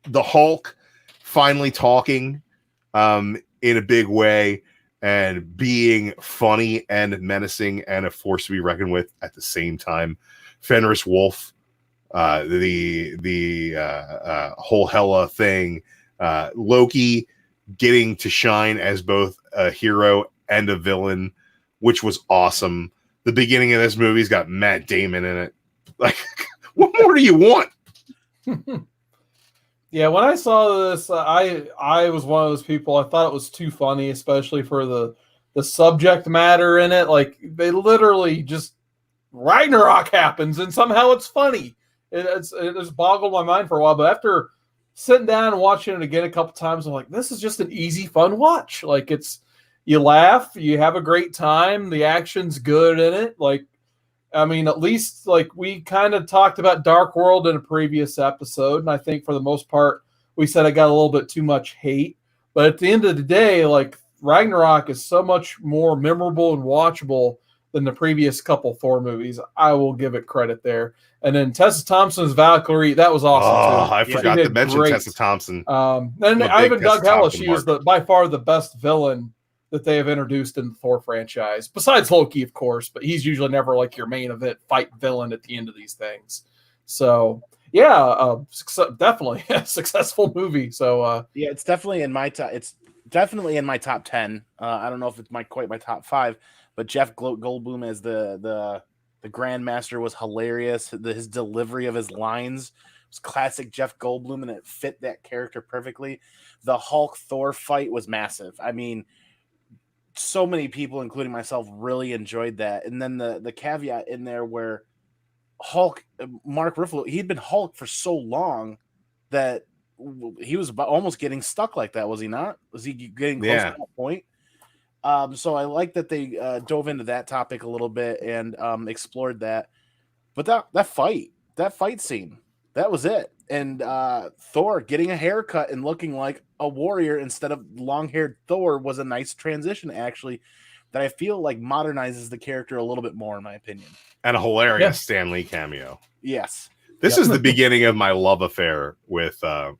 The Hulk finally talking in a big way and being funny and menacing and a force to be reckoned with at the same time. Fenris Wolf the whole Hela thing, Loki getting to shine as both a hero and a villain, which was awesome. The beginning of this movie's got Matt Damon in it. Like, what more do you want? Yeah, when I saw this, I was one of those people. I thought it was too funny, especially for the subject matter in it. Like, they literally just Ragnarok happens, and somehow it's funny. It just boggled my mind for a while. But after sitting down and watching it again a couple times, I'm like, this is just an easy, fun watch. Like, you laugh, you have a great time, the action's good in it. Like, I mean, at least like we kind of talked about Dark World in a previous episode, and I think for the most part we said I got a little bit too much hate. But at the end of the day, like Ragnarok is so much more memorable and watchable than the previous couple Thor movies. I will give it credit there. And then Tessa Thompson's Valkyrie, that was awesome too. I forgot to mention great. Tessa Thompson. And I even dug Hela. She was by far the best villain that they have introduced in the Thor franchise, besides Loki, of course, but he's usually never like your main event fight villain at the end of these things. So yeah, definitely a successful movie. So yeah, it's definitely in my top. It's definitely in my top 10. I don't know if it's quite my top 5, but Jeff Goldblum as the Grandmaster was hilarious. His delivery of his lines was classic Jeff Goldblum, and it fit that character perfectly. The Hulk Thor fight was massive. I mean, so many people, including myself, really enjoyed that. And then the caveat in there where Hulk, Mark Ruffalo, he'd been Hulk for so long that he was almost getting stuck like that, was he not? Was he getting close to that point? So I like that they dove into that topic a little bit and explored that. But that fight scene, that was it. And Thor getting a haircut and looking like a warrior instead of long-haired Thor was a nice transition, actually, that I feel like modernizes the character a little bit more, in my opinion. And a hilarious Stan Lee cameo. Yes. This is the beginning of my love affair with that.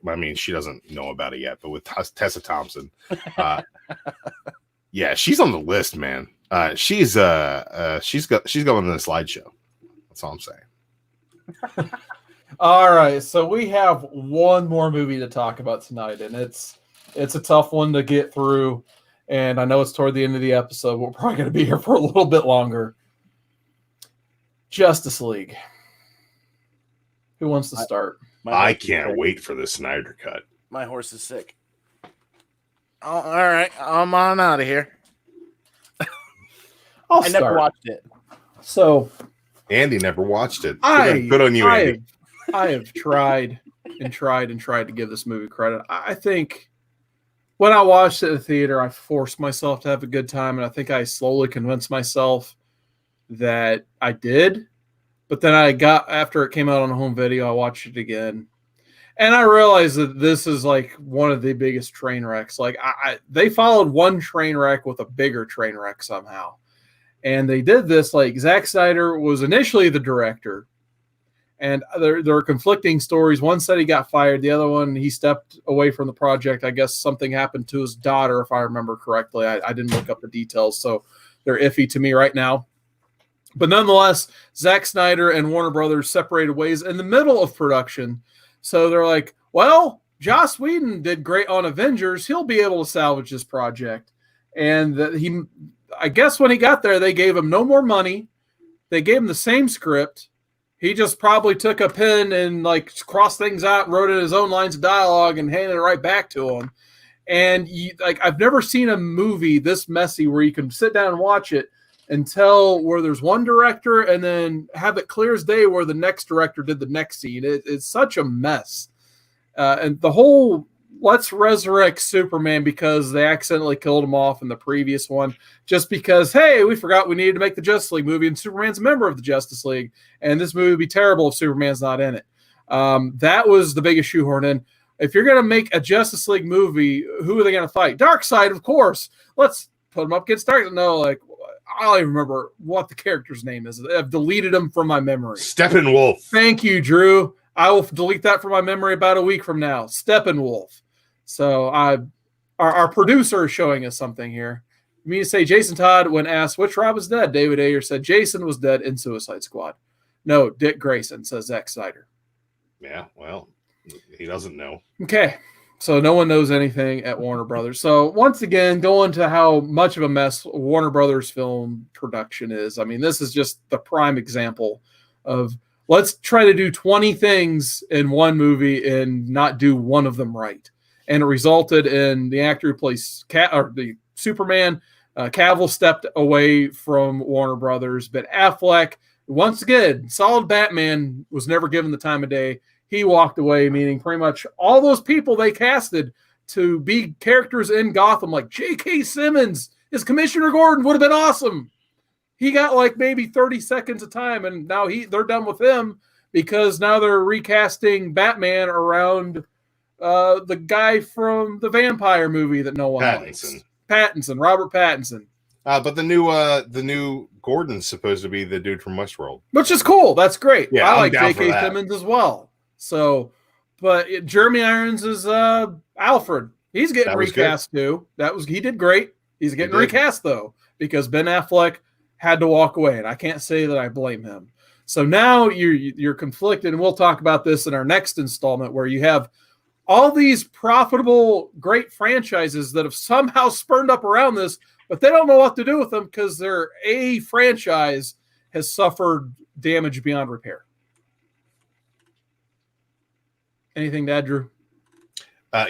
I mean, she doesn't know about it yet, but with Tessa Thompson. Yeah, she's on the list, man. She's going on the slideshow. That's all I'm saying. All right, so we have one more movie to talk about tonight, and it's a tough one to get through. And I know it's toward the end of the episode. We're probably going to be here for a little bit longer. Justice League. Who wants to start? I can't wait for the Snyder Cut. My horse is sick. Oh, all right, I'm on out of here. I never watched it. So Andy never watched it. Good on you, Andy. I have tried to give this movie credit. I think when I watched it at the theater, I forced myself to have a good time, and I think I slowly convinced myself that I did. But then after it came out on home video, I watched it again, and I realized that this is like one of the biggest train wrecks. Like they followed one train wreck with a bigger train wreck somehow. And they did this, like Zack Snyder was initially the director, and there are conflicting stories. One said he got fired. The other one, he stepped away from the project. I guess something happened to his daughter, if I remember correctly. I didn't look up the details, so they're iffy to me right now. But nonetheless, Zack Snyder and Warner Brothers separated ways in the middle of production. So they're like, well, Joss Whedon did great on Avengers. He'll be able to salvage this project. And I guess when he got there, they gave him no more money. They gave him the same script. He just probably took a pen and like crossed things out, wrote in his own lines of dialogue, and handed it right back to him. And I've never seen a movie this messy where you can sit down and watch it and tell where there's one director and then have it clear as day where the next director did the next scene. It's such a mess. And the whole let's resurrect Superman because they accidentally killed him off in the previous one just because, hey, we forgot we needed to make the Justice League movie and Superman's a member of the Justice League and this movie would be terrible if Superman's not in it. That was the biggest shoehorn in. If you're going to make a Justice League movie, who are they going to fight? Darkseid, of course. Let's put him up against Darkseid. No, like, I don't even remember what the character's name is. I've deleted him from my memory. Steppenwolf. Thank you, Drew. I will delete that from my memory about a week from now. Steppenwolf. So our producer is showing us something here. You mean to say Jason Todd, when asked which Rob was dead, David Ayer said Jason was dead in Suicide Squad. No, Dick Grayson, says Zack Snyder. Yeah, well, he doesn't know. Okay. So no one knows anything at Warner Brothers. So once again, going to how much of a mess Warner Brothers film production is. I mean, this is just the prime example of let's try to do 20 things in one movie and not do one of them right. And it resulted in the actor who plays the Superman, Cavill stepped away from Warner Brothers, but Affleck, once again, solid Batman, was never given the time of day. He walked away, meaning pretty much all those people they casted to be characters in Gotham, like J.K. Simmons as Commissioner Gordon, would have been awesome. He got like maybe 30 seconds of time, and now they're done with him because now they're recasting Batman around the guy from the vampire movie that no one likes. Robert Pattinson. But the new Gordon's supposed to be the dude from Westworld, which is cool. That's great. Yeah, I like J.K. Simmons as well. So, but Jeremy Irons is Alfred. He's getting recast too. He did great. He's getting recast though because Ben Affleck had to walk away, and I can't say that I blame him. So now you're conflicted, and we'll talk about this in our next installment, where you have all these profitable, great franchises that have somehow spurned up around this, but they don't know what to do with them because their A franchise has suffered damage beyond repair. Anything to add, Drew?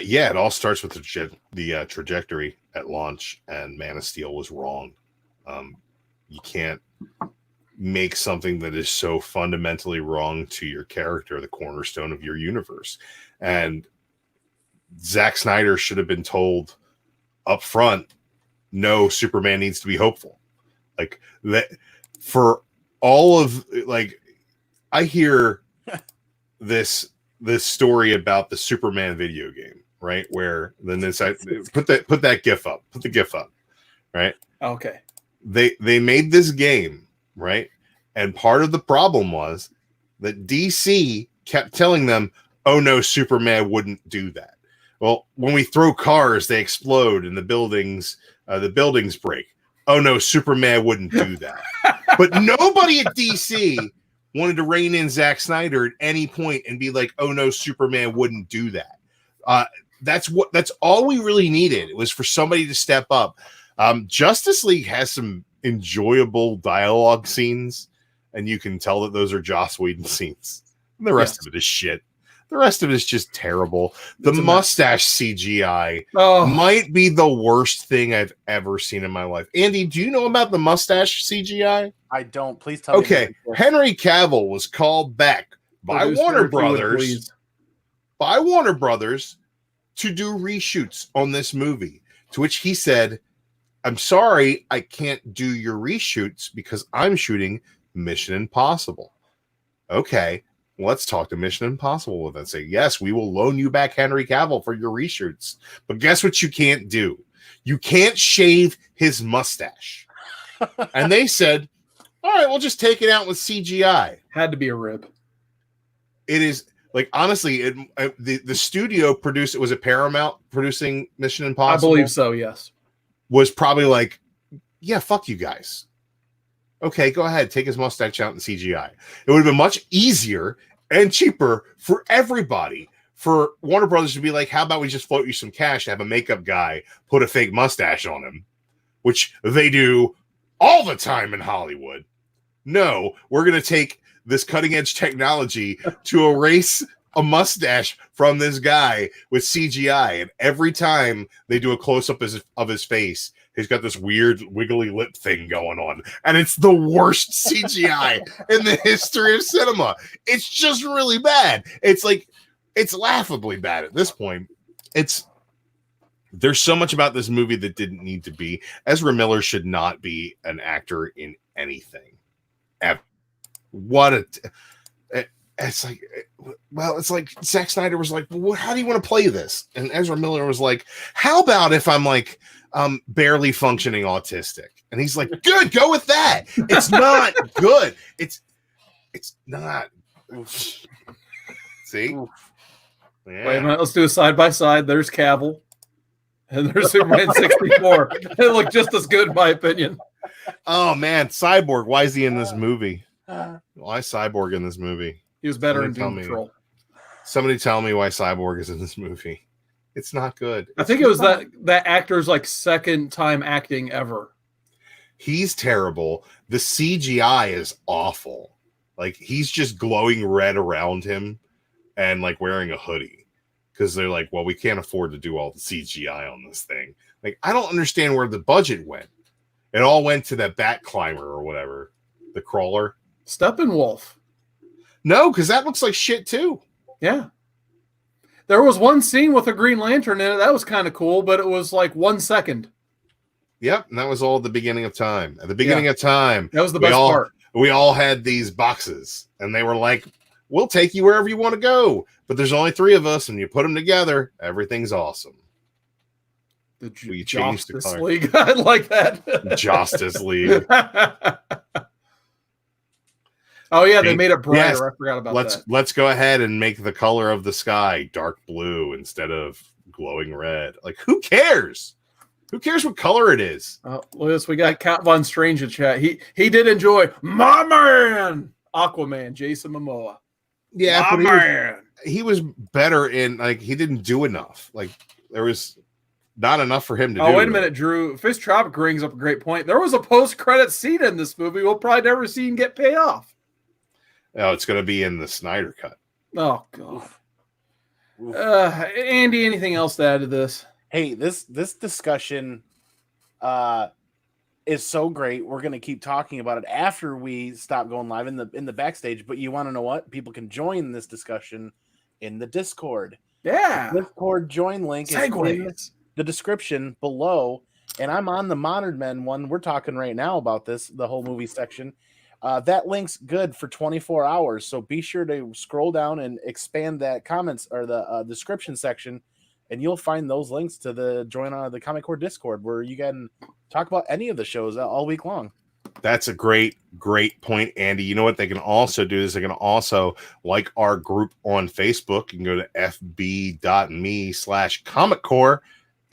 Yeah, it all starts with the trajectory at launch, and Man of Steel was wrong. You can't make something that is so fundamentally wrong to your character the cornerstone of your universe. And Zack Snyder should have been told up front, no, Superman needs to be hopeful. Like that for all of I hear this story about the Superman video game, right? Where then this put that GIF up. Put the GIF up, right? Okay. They made this game, right? And part of the problem was that DC kept telling them, "Oh no, Superman wouldn't do that." Well, when we throw cars, they explode and the buildings break. Oh no, Superman wouldn't do that. But nobody at DC wanted to rein in Zack Snyder at any point and be like, "Oh no, Superman wouldn't do that." That's all we really needed. It was for somebody to step up. Justice League has some enjoyable dialogue scenes, and you can tell that those are Joss Whedon scenes. And the rest of it is shit. The rest of it is just terrible. The mustache CGI might be the worst thing I've ever seen in my life. Andy, do you know about the mustache CGI? I don't. Please tell me. Okay, Henry Cavill was called back by Warner Brothers to do reshoots on this movie, to which he said, "I'm sorry, I can't do your reshoots because I'm shooting Mission Impossible." Okay. Let's talk to Mission Impossible with and say, yes, we will loan you back Henry Cavill for your reshoots. But guess what you can't do? You can't shave his mustache. And they said, all right, we'll just take it out with CGI. Had to be a rib. It is honestly, the studio produced, it was a Paramount producing Mission Impossible. I believe so, yes. Was probably like, yeah, fuck you guys. Okay, go ahead. Take his mustache out in CGI. It would have been much easier and cheaper for everybody for Warner Brothers to be like, how about we just float you some cash to have a makeup guy put a fake mustache on him, which they do all the time in Hollywood. No, we're going to take this cutting edge technology to erase a mustache from this guy with CGI. And every time they do a close up of his face, he's got this weird wiggly lip thing going on. And it's the worst CGI in the history of cinema. It's just really bad. It's laughably bad at this point. There's so much about this movie that didn't need to be. Ezra Miller should not be an actor in anything. Ever. It's like Zack Snyder was like, well, how do you want to play this? And Ezra Miller was like, how about if I'm like barely functioning autistic? And he's like, good, go with that. It's not good. It's not. See? Yeah. Wait a minute, let's do a side by side. There's Cavill and there's Superman 64. They look just as good in my opinion. Oh man, Cyborg, why is he in this movie? Why Cyborg in this movie? He was better Somebody in Doom Patrol. Somebody tell me why Cyborg is in this movie. It's not good. I think it was that actor's like second time acting ever. He's terrible. The CGI is awful. Like he's just glowing red around him and like wearing a hoodie because they're like, well, we can't afford to do all the CGI on this thing. Like, I don't understand where the budget went. It all went to that bat climber or whatever, the crawler. Steppenwolf. No, because that looks like shit too. Yeah. There was one scene with a Green Lantern in it. That was kind of cool, but it was like 1 second. Yep, and that was all at the beginning of time. At the beginning of time, that was the best part. We all had these boxes, and they were like, we'll take you wherever you want to go, but there's only 3 of us, and you put them together, everything's awesome. The Justice League. I like that. Justice League. Oh, yeah, they made it brighter. Yes. I forgot about that. Let's go ahead and make the color of the sky dark blue instead of glowing red. Like, who cares? Who cares what color it is? Lewis, we got Count Von Strange in chat. He did enjoy my man, Aquaman, Jason Momoa. Yeah, my man. He was better in, like, he didn't do enough. Like, there was not enough for him to do. Oh, wait a minute, Drew. Fish Tropic brings up a great point. There was a post-credit scene in this movie we'll probably never see him get payoff. Oh, it's going to be in the Snyder Cut. Oh, God. Andy, anything else to add to this? Hey, this discussion is so great. We're going to keep talking about it after we stop going live in the backstage. But you want to know what? People can join this discussion in the Discord. Yeah. The Discord join link is in the description below. And I'm on the Modern Men one. We're talking right now about this, the whole movie section. That link's good for 24 hours. So be sure to scroll down and expand that comments or the description section. And you'll find those links to the join on the Comic Core Discord where you can talk about any of the shows all week long. That's a great point, Andy. You know what they can also do is they can also like our group on Facebook. You can go to fb.me/ComicCore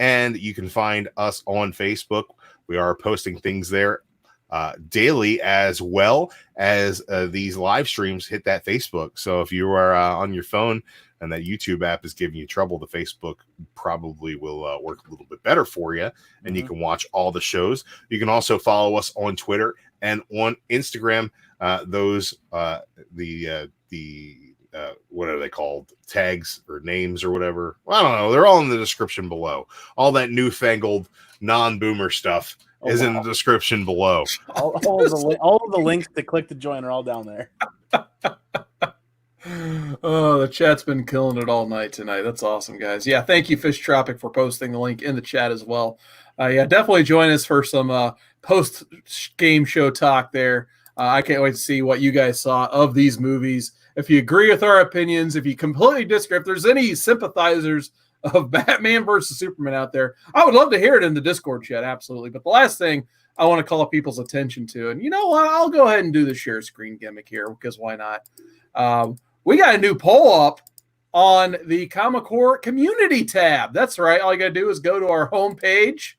and you can find us on Facebook. We are posting things there daily, as well as these live streams hit that Facebook. So if you are on your phone and that YouTube app is giving you trouble, the Facebook probably will work a little bit better for you, and you can watch all the shows. You can also follow us on Twitter and on Instagram. What are they called? Tags or names or whatever. Well, I don't know. They're all in the description below. All that newfangled non-boomer stuff is in the description below. All of the links to click to join are all down there. Oh, the chat's been killing it all night tonight. That's awesome, guys. Yeah, thank you, Fish Tropic, for posting the link in the chat as well. Yeah, definitely join us for some post-game show talk there. I can't wait to see what you guys saw of these movies. If you agree with our opinions, if you completely disagree, if there's any sympathizers of Batman versus Superman out there, I would love to hear it in the Discord chat, absolutely. But the last thing I want to call people's attention to, and you know what, I'll go ahead and do the share screen gimmick here, because why not? We got a new poll up on the Comic Core community tab. That's right. All you got to do is go to our homepage,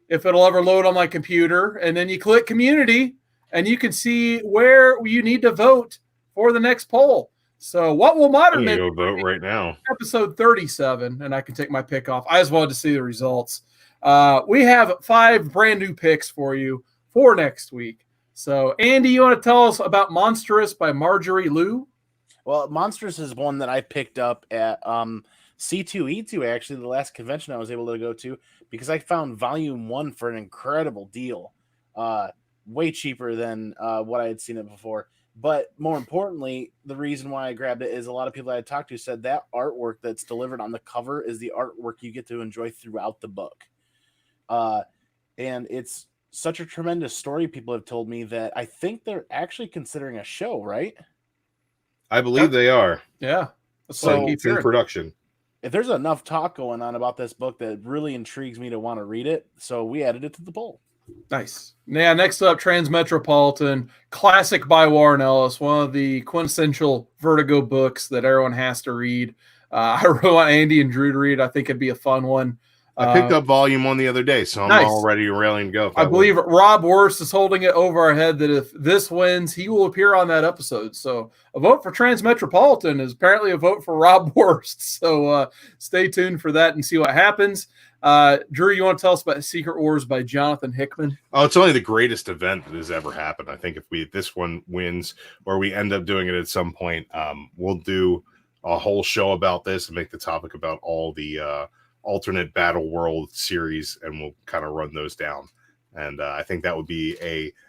if it'll ever load on my computer, and then you click community, and you can see where you need to vote for the next poll. So what will Modern Men go vote right now? Episode 37, and I can take my pick off. I just wanted to see the results. We have 5 brand new picks for you for next week. So, Andy, you want to tell us about Monstrous by Marjorie Liu? Well, Monstrous is one that I picked up at C2E2, actually, the last convention I was able to go to, because I found Volume 1 for an incredible deal. Way cheaper than what I had seen it before. But more importantly, the reason why I grabbed it is a lot of people I had talked to said that artwork that's delivered on the cover is the artwork you get to enjoy throughout the book. And it's such a tremendous story, people have told me, that I think they're actually considering a show, right? I believe they are. Yeah. So it's in production. If there's enough talk going on about this book that really intrigues me to want to read it, so we added it to the poll. Nice. Yeah, next up, Transmetropolitan, classic by Warren Ellis, one of the quintessential Vertigo books that everyone has to read. I really want Andy and Drew to read. I think it'd be a fun one. I picked up volume 1 the other day, so I'm already railing to go. I believe Rob Worst is holding it over our head that if this wins, he will appear on that episode. So a vote for Transmetropolitan is apparently a vote for Rob Worst. So stay tuned for that and see what happens. Drew, you want to tell us about Secret Wars by Jonathan Hickman? Oh, it's only the greatest event that has ever happened. I think if this one wins or we end up doing it at some point, we'll do a whole show about this and make the topic about all the alternate Battle World series, and we'll kind of run those down. And I think that would be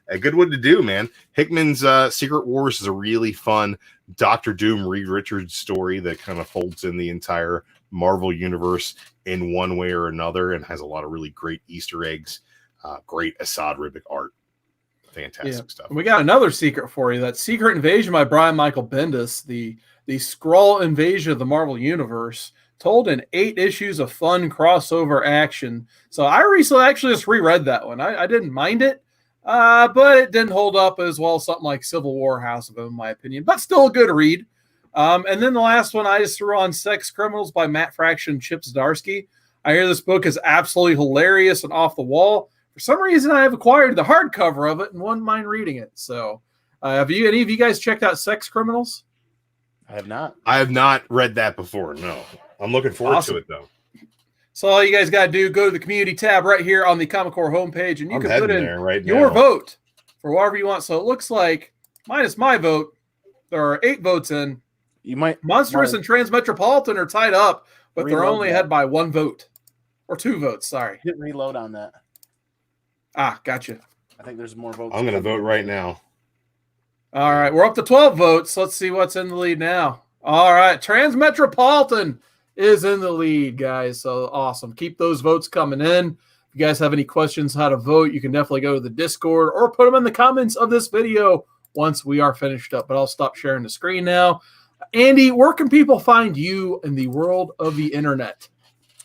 a good one to do, man. Hickman's Secret Wars is a really fun Doctor Doom Reed Richards story that kind of folds in the entire Marvel universe in one way or another, and has a lot of really great Easter eggs, great Assad Ribic art. Fantastic stuff. We got another secret for you. That Secret Invasion by Brian Michael Bendis, the Skrull invasion of the Marvel Universe, told in 8 issues of fun crossover action. So I recently actually just reread that one. I didn't mind it, but it didn't hold up as well as something like Civil War House of M, in my opinion, but still a good read. And then the last one I just threw on, Sex Criminals by Matt Fraction and Chip Zdarsky. I hear this book is absolutely hilarious and off the wall. For some reason, I have acquired the hardcover of it and wouldn't mind reading it. So have any of you guys checked out Sex Criminals? I have not. I have not read that before, no. I'm looking forward to it, though. So all you guys got to do, go to the community tab right here on the Comic Core homepage, and you can put in your vote for whatever you want. So it looks like, minus my vote, there are 8 votes in. You might Monstrous and Transmetropolitan are tied up, but they're only ahead by 1 vote. Or 2 votes, sorry. Hit reload on that. Gotcha. I think there's more votes. I'm going to vote right now. All right, we're up to 12 votes. Let's see what's in the lead now. All right, Transmetropolitan is in the lead, guys. So awesome. Keep those votes coming in. If you guys have any questions how to vote, you can definitely go to the Discord or put them in the comments of this video once we are finished up. But I'll stop sharing the screen now. Andy, where can people find you in the world of the internet?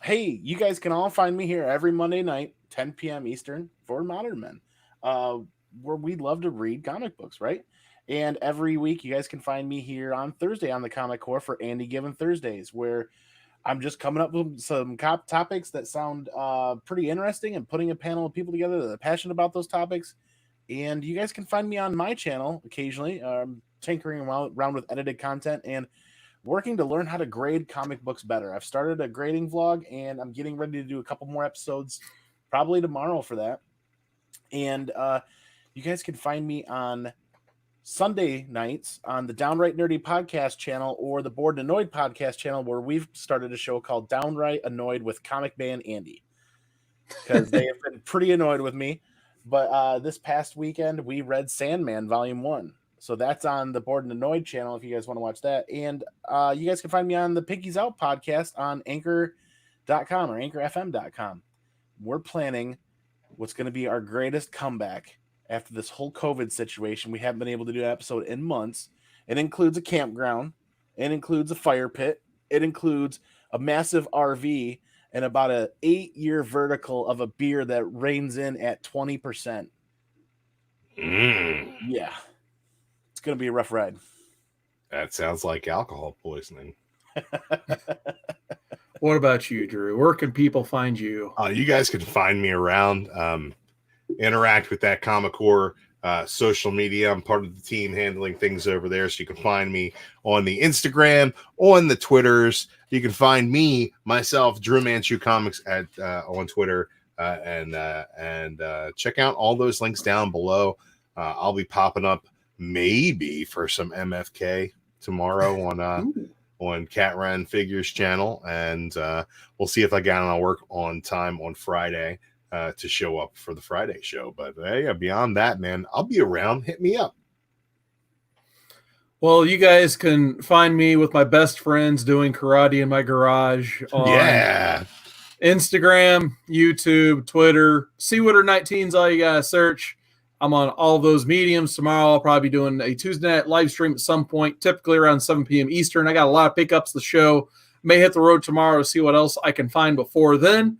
Hey, you guys can all find me here every Monday night, 10 p.m. Eastern, for Modern Men, where we love to read comic books, right? And every week, you guys can find me here on Thursday on the Comic Core for Andy Given Thursdays, where I'm just coming up with some topics that sound pretty interesting and putting a panel of people together that are passionate about those topics. And you guys can find me on my channel occasionally, tinkering around with edited content and working to learn how to grade comic books better. I've started a grading vlog, and I'm getting ready to do a couple more episodes probably tomorrow for that. And you guys can find me on Sunday nights on the Downright Nerdy podcast channel or the Bored and Annoyed podcast channel, where we've started a show called Downright Annoyed with ComicManAndy, because they have been pretty annoyed with me. But this past weekend, we read Sandman Volume 1. So that's on the Bored and Annoyed channel if you guys want to watch that. And you guys can find me on the Pinkies Out podcast on Anchor.com or AnchorFM.com. We're planning what's going to be our greatest comeback after this whole COVID situation. We haven't been able to do an episode in months. It includes a campground. It includes a fire pit. It includes a massive RV and about an 8-year vertical of a beer that reigns in at 20%. Yeah. It's going to be a rough ride. That sounds like alcohol poisoning. What about you, Drew? Where can people find you? You guys can find me around. Interact with that Comic Core social media. I'm part of the team handling things over there, so you can find me on the Instagram, on the Twitters. You can find me, myself, DruManchu Comics on Twitter, and check out all those links down below. I'll be popping up maybe for some MFK tomorrow on Cat Ran Figures channel, and we'll see if I got on work on time on Friday to show up for the Friday show. But hey, beyond that, man, I'll be around. Hit me up. Well, you guys can find me with my best friends doing karate in my garage on Instagram, YouTube, Twitter. Seawater19 is all you gotta search. I'm on all those mediums. Tomorrow I'll probably be doing a Tuesday night live stream at some point, typically around 7 p.m. Eastern. I got a lot of pickups the show. May hit the road tomorrow to see what else I can find before then.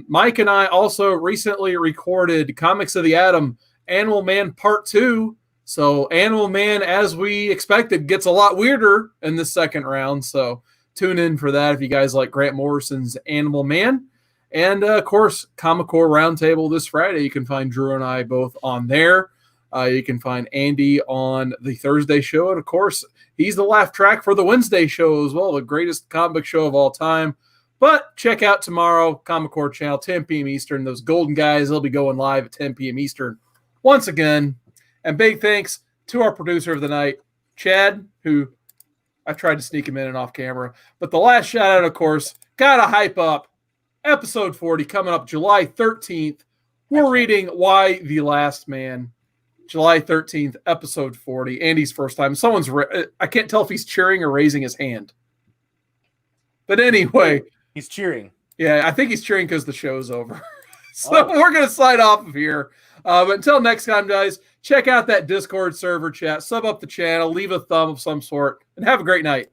Mike and I also recently recorded Comics of the Atom Animal Man Part 2. So Animal Man, as we expected, gets a lot weirder in the second round. So tune in for that if you guys like Grant Morrison's Animal Man. And, of course, Comic Core Roundtable this Friday. You can find Drew and I both on there. You can find Andy on the Thursday show. And, of course, he's the laugh track for the Wednesday show as well, the greatest comic book show of all time. But check out tomorrow, Comic Core channel, 10 p.m. Eastern. Those golden guys, they'll be going live at 10 p.m. Eastern once again. And big thanks to our producer of the night, Chad, who I tried to sneak him in and off camera. But the last shout out, of course, got to hype up episode 40 coming up July 13th. We're reading Why the Last Man. July 13th, episode 40. Andy's first time. I can't tell if he's cheering or raising his hand. But anyway. He's cheering. Yeah, I think he's cheering because the show's over. So we're going to sign off of here. But until next time, guys, check out that Discord server chat, sub up the channel, leave a thumb of some sort, and have a great night.